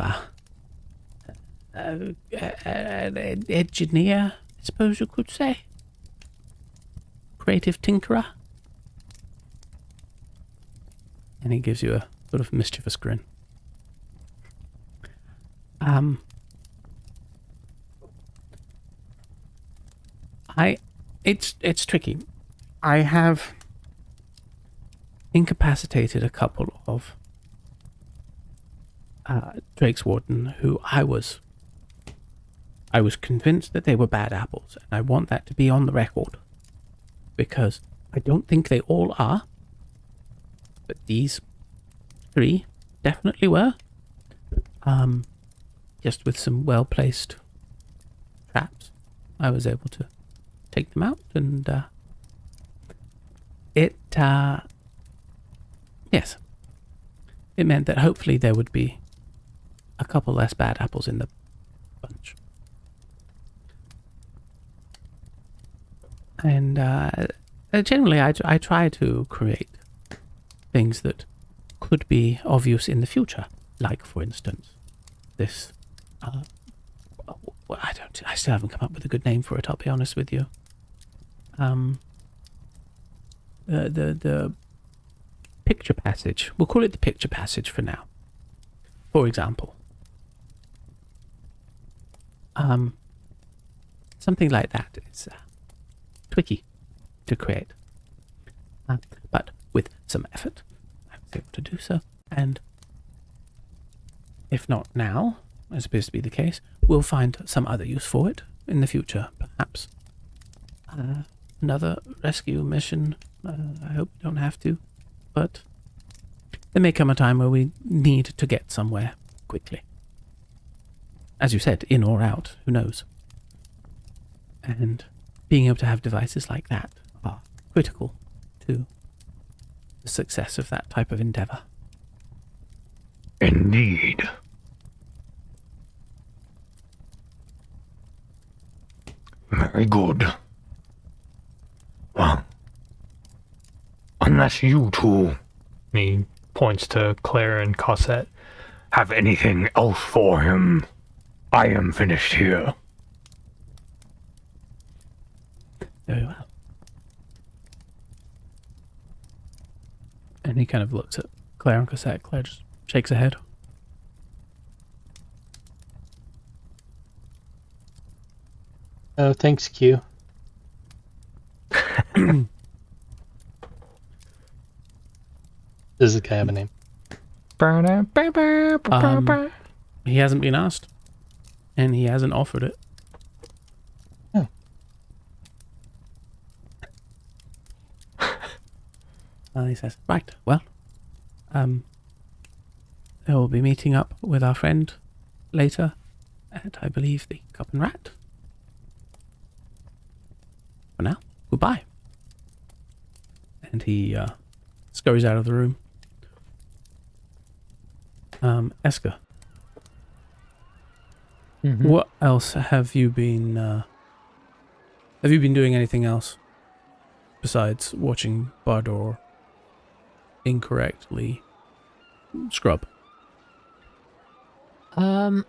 an engineer, I suppose you could say. Creative tinkerer. And he gives you a sort of mischievous grin. It's tricky. I have incapacitated a couple of Drake's Warden who I was convinced that they were bad apples, and I want that to be on the record, because I don't think they all are, but these 3 definitely were. Just with some well-placed traps, I was able to take them out, and yes, it meant that hopefully there would be a couple less bad apples in the bunch. And generally, I try to create things that could be of use in the future, like, for instance, this. Well, I still haven't come up with a good name for it. I'll be honest with you. The picture passage. We'll call it the picture passage for now. For example, something like that is tricky to create, but with some effort, I was able to do so. And if not now, as appears to be the case, we'll find some other use for it in the future, perhaps. Another rescue mission. I hope we don't have to, but there may come a time where we need to get somewhere quickly. As you said, in or out, who knows? And being able to have devices like that are critical to the success of that type of endeavor. Indeed. Very good. Well, unless you two, And he points to Claire and Cosette. have anything else for him, I am finished here. Very well. And he kind of looks at Claire and Cosette. Claire just shakes her head. Oh, thanks, Q. Does this guy have a name? He hasn't been asked, and he hasn't offered it. Oh. He says, right, well, I will be meeting up with our friend later at, I believe, the Cup and Rat. For now, goodbye. And he scurries out of the room. Eska, what else have you been doing anything else besides watching Bardor incorrectly scrub? Only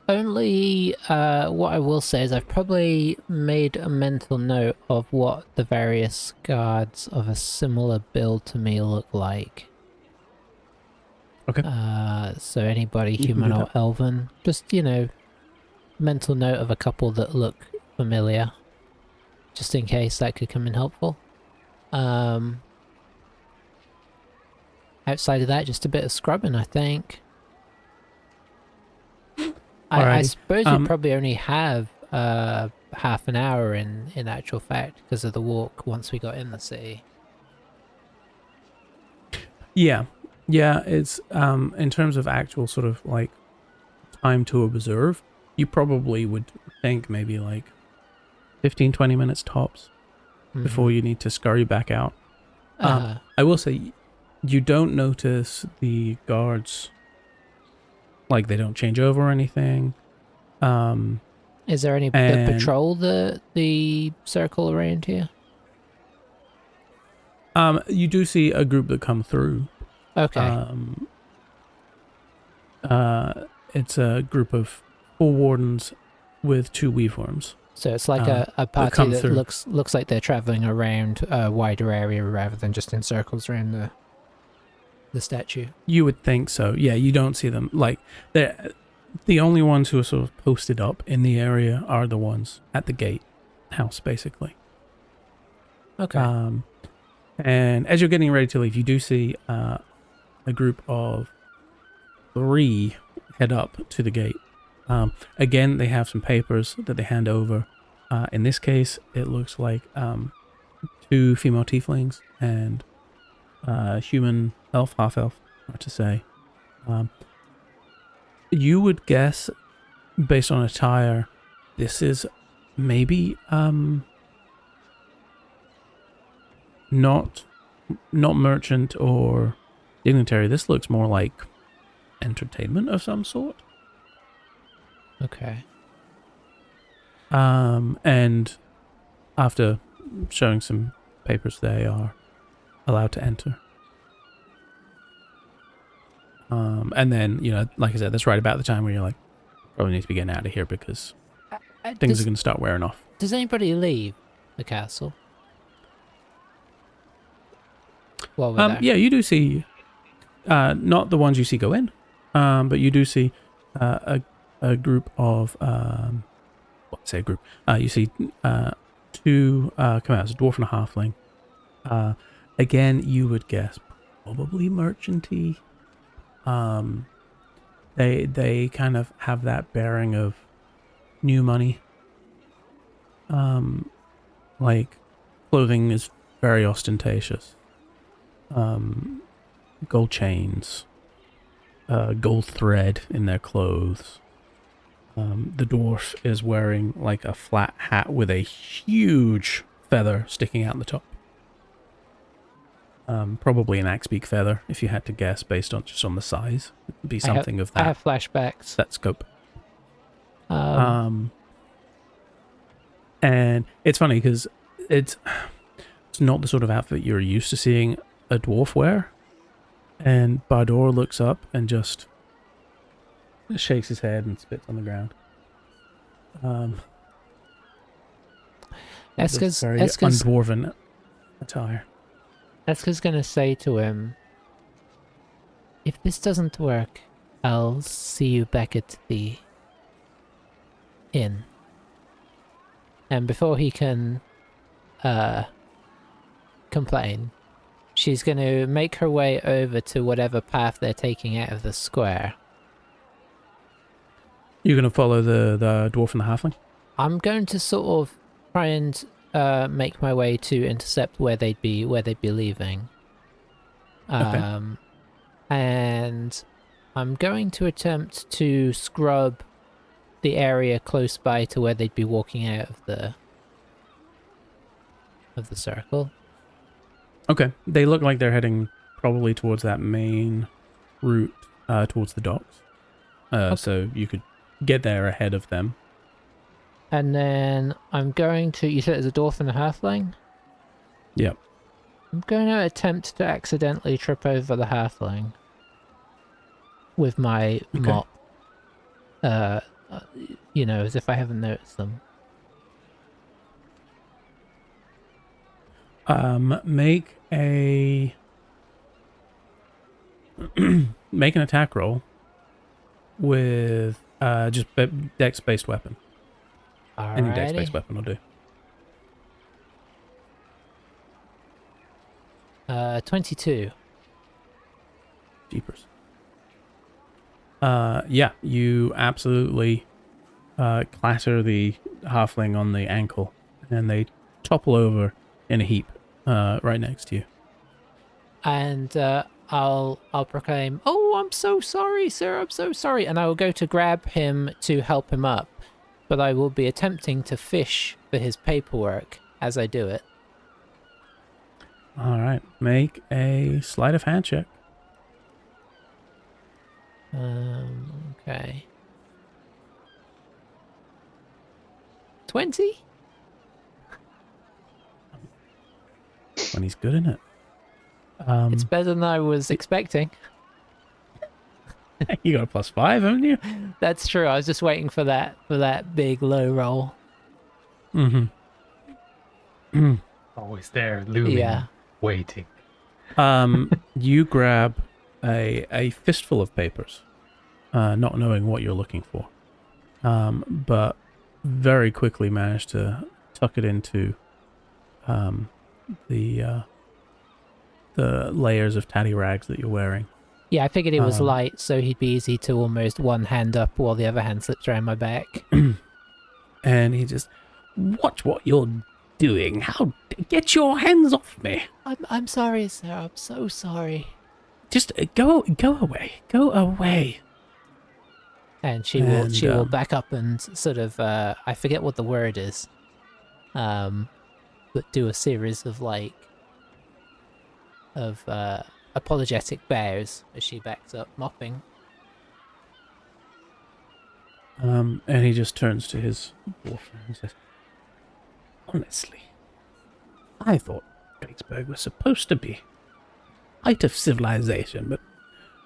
what I will say is I've probably made a mental note of what the various guards of a similar build to me look like. Okay. So anybody You can human do or that. elven, just, mental note of a couple that look familiar, just in case that could come in helpful. Outside of that, just a bit of scrubbing, I think. I Alrighty. suppose we probably only have half an hour in actual fact because of the walk once we got in the city. Yeah, it's in terms of actual sort of like time to observe, you probably would think maybe like 15-20 minutes tops before you need to scurry back out. I will say you don't notice the guards, like they don't change over or anything. Is there any that patrol the circle around here? You do see a group that come through. Okay. It's a group of 4 wardens with 2 weaveworms. So it's like a party come that through. looks like they're traveling around a wider area rather than just in circles around the statue. You would think so. Yeah, you don't see them. Like, they're the only ones who are sort of posted up in the area are the ones at the gate house, basically. Okay. And as you're getting ready to leave, you do see a group of 3 head up to the gate. Again, they have some papers that they hand over. In this case, it looks like 2 female tieflings and human elf, half elf, hard to say. You would guess, based on attire, this is maybe not merchant or dignitary. This looks more like entertainment of some sort. Okay. And after showing some papers, they are allowed to enter. And then, you know, like I said, that's right about the time where you're like, probably need to be getting out of here because things are going to start wearing off. Does anybody leave the castle? While we're there? Yeah, you do see, not the ones you see go in, but you do see a group of, say a group, you see 2 come out, a dwarf and a halfling. Again, you would guess probably merchanty. They kind of have that bearing of new money. Like clothing is very ostentatious. Gold chains, gold thread in their clothes. The dwarf is wearing like a flat hat with a huge feather sticking out the top. Probably an axe-beak feather, if you had to guess, based on just on the size. It'd be something of that. I have flashbacks. That scope. And it's funny because it's not the sort of outfit you're used to seeing a dwarf wear. And Bardor looks up and just shakes his head and spits on the ground. Eska's very undwarven attire. Eska's gonna say to him, if this doesn't work, I'll see you back at the inn. And before he can complain, she's going to make her way over to whatever path they're taking out of the square. You're going to follow the dwarf and the halfling? I'm going to sort of try and make my way to intercept where they'd be leaving. Okay. And I'm going to attempt to scrub the area close by to where they'd be walking out of the circle. Okay. They look like they're heading probably towards that main route, towards the docks. Okay. So you could get there ahead of them. And then I'm going to... You said it's a dwarf and a halfling? Yep. I'm going to attempt to accidentally trip over the halfling with my mop. You know, as if I haven't noticed them. Make a... make an attack roll with just dex-based weapon. Any dex-based weapon will do. 22. Jeepers. Yeah, you absolutely clatter the halfling on the ankle, and they topple over in a heap right next to you. And I'll proclaim, "Oh, I'm so sorry, sir. I'm so sorry." And I will go to grab him to help him up, but I will be attempting to fish for his paperwork as I do it. All right, make a sleight of hand check. Okay. 20? When he's good in it. It's better than I was expecting. You got a +5, haven't you? That's true. I was just waiting for that big low roll. Mm-hmm. Always there, looming, Yeah. waiting. You grab a fistful of papers, not knowing what you're looking for, but very quickly manage to tuck it into the the layers of tatty rags that you're wearing. Yeah, I figured it was Um, light, so he'd be easy to almost one hand up while the other hand slips around my back. And he just, watch what you're doing. Get your hands off me. I'm sorry, sir. I'm so sorry. Just go away. Go away. And she will And, back up and sort of I forget what the word is, but do a series of apologetic bows as she backs up, mopping. And he just turns to his dwarf friend and says, honestly, I thought Drakesburg was supposed to be height of civilization, but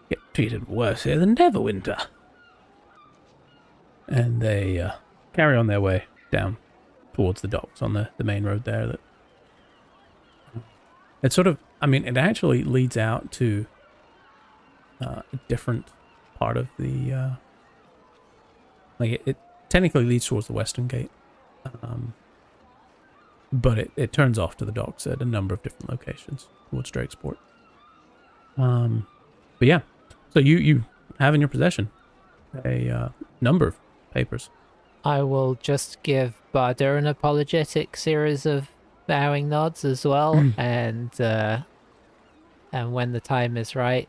get treated worse here than Neverwinter. And they carry on their way down towards the docks on the main road there. That it's sort of, I mean, it actually leads out to a different part of the, it technically leads towards the western gate, but it turns off to the docks at a number of different locations towards Drakesport. But yeah, so you have in your possession a number of papers. I will just give Bardur an apologetic series of bowing nods as well, and when the time is right,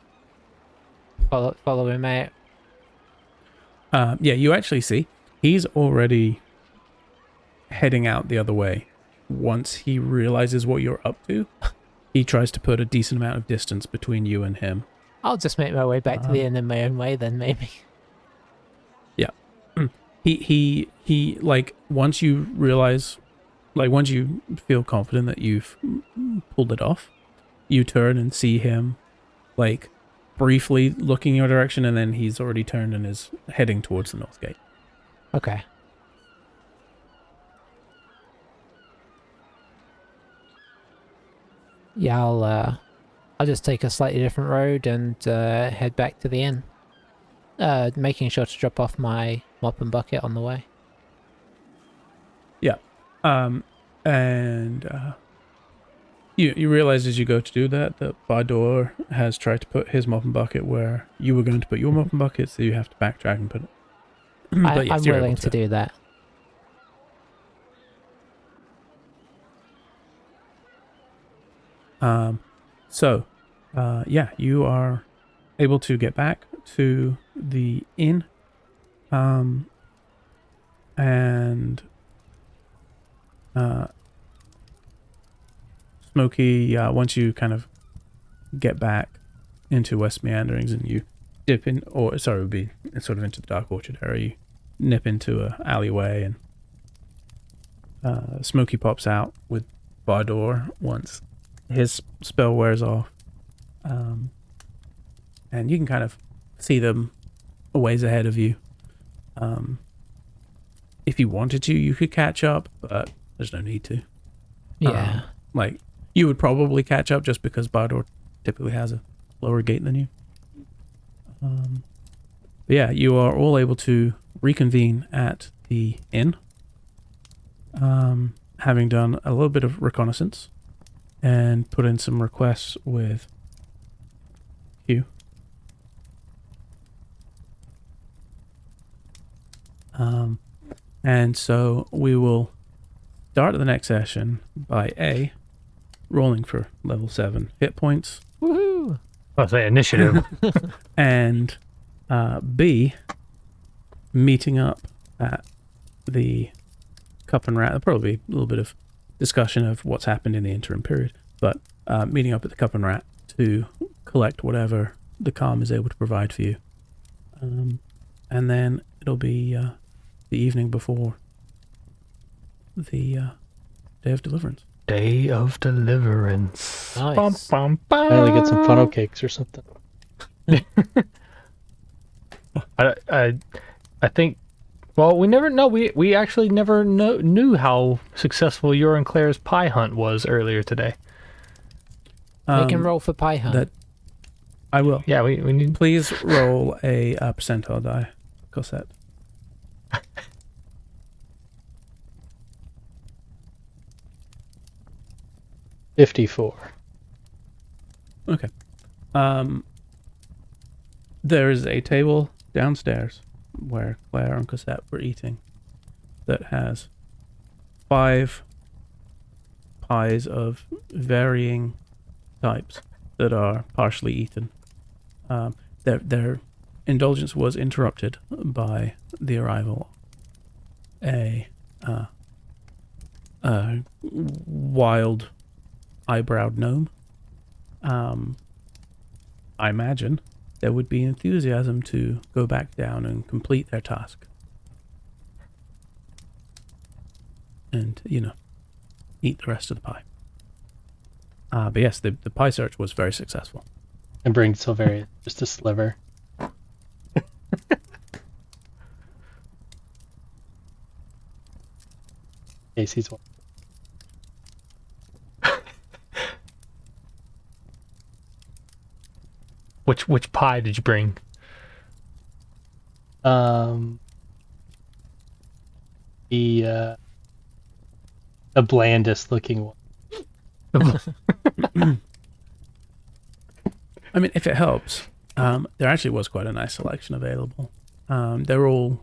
follow him out. Yeah, you actually see he's already heading out the other way. Once he realizes what you're up to, he tries to put a decent amount of distance between you and him. I'll just make my way back to the inn in my own way then, maybe. Yeah. He like, once you realize, like, once you feel confident that you've pulled it off, you turn and see him, like, briefly looking your direction, and then he's already turned and is heading towards the north gate. Okay. Yeah, I'll just take a slightly different road and head back to the inn. Making sure to drop off my mop and bucket on the way. Yeah. You realize as you go to do that Bardur has tried to put his mop and bucket where you were going to put your mop and bucket, so you have to backtrack and put it. But yes, I'm you're willing able to do that. Yeah, you are able to get back to the inn, and Smokey, once you kind of get back into West Meanderings and you dip in, or sorry, it would be sort of into the Dark Orchard area, you nip into a alleyway, and Smokey pops out with Bardur once his spell wears off, and you can kind of see them a ways ahead of you. If you wanted to, you could catch up, but there's no need to. Yeah. Like, you would probably catch up just because Bardur typically has a lower gate than you. But yeah, you are all able to reconvene at the inn, having done a little bit of reconnaissance and put in some requests with Hugh. And so we will start the next session by A, rolling for level 7 hit points. Woohoo! I'll say initiative. And B, meeting up at the Cup and Rat. There'll probably be a little bit of discussion of what's happened in the interim period, but meeting up at the Cup and Rat to collect whatever the calm is able to provide for you. And then it'll be the evening before the Day of Deliverance. Day of Deliverance. Nice. Bum, bum, bum. Finally get some funnel cakes or something. I think. Well, we never know. We actually never knew how successful your and Claire's pie hunt was earlier today. Make him roll for pie hunt. That I will. Yeah, we need. Please roll a percentile die, Cosette. 54. Okay. There is a table downstairs where Claire and Cosette were eating that has 5 pies of varying types that are partially eaten. Their indulgence was interrupted by the arrival of a wild eyebrowed gnome. I imagine there would be enthusiasm to go back down and complete their task. And, eat the rest of the pie. But yes, the pie search was very successful. And bring Silveria just a sliver. Casey's one. Which pie did you bring? The blandest looking one. I mean, if it helps, there actually was quite a nice selection available. They're all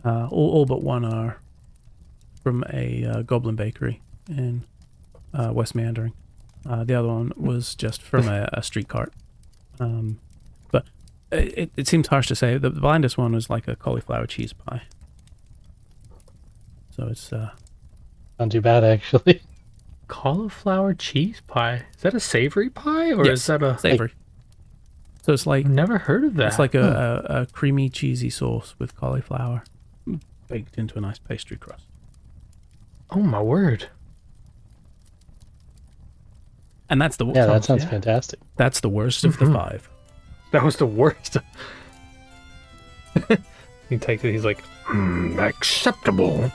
but one are from a goblin bakery in West Meandering. The other one was just from a street cart. But it seems harsh to say the blandest one was like a cauliflower cheese pie. So it's Not too bad, actually. Cauliflower cheese pie. Is that a savory pie or yes, is that a savory? So it's like I've never heard of that. it's like a creamy cheesy sauce with cauliflower baked into a nice pastry crust. Oh my word. And that's the Yeah, that sounds yeah. fantastic. that's the worst of the 5. That was the worst. He takes it, he's like, Acceptable.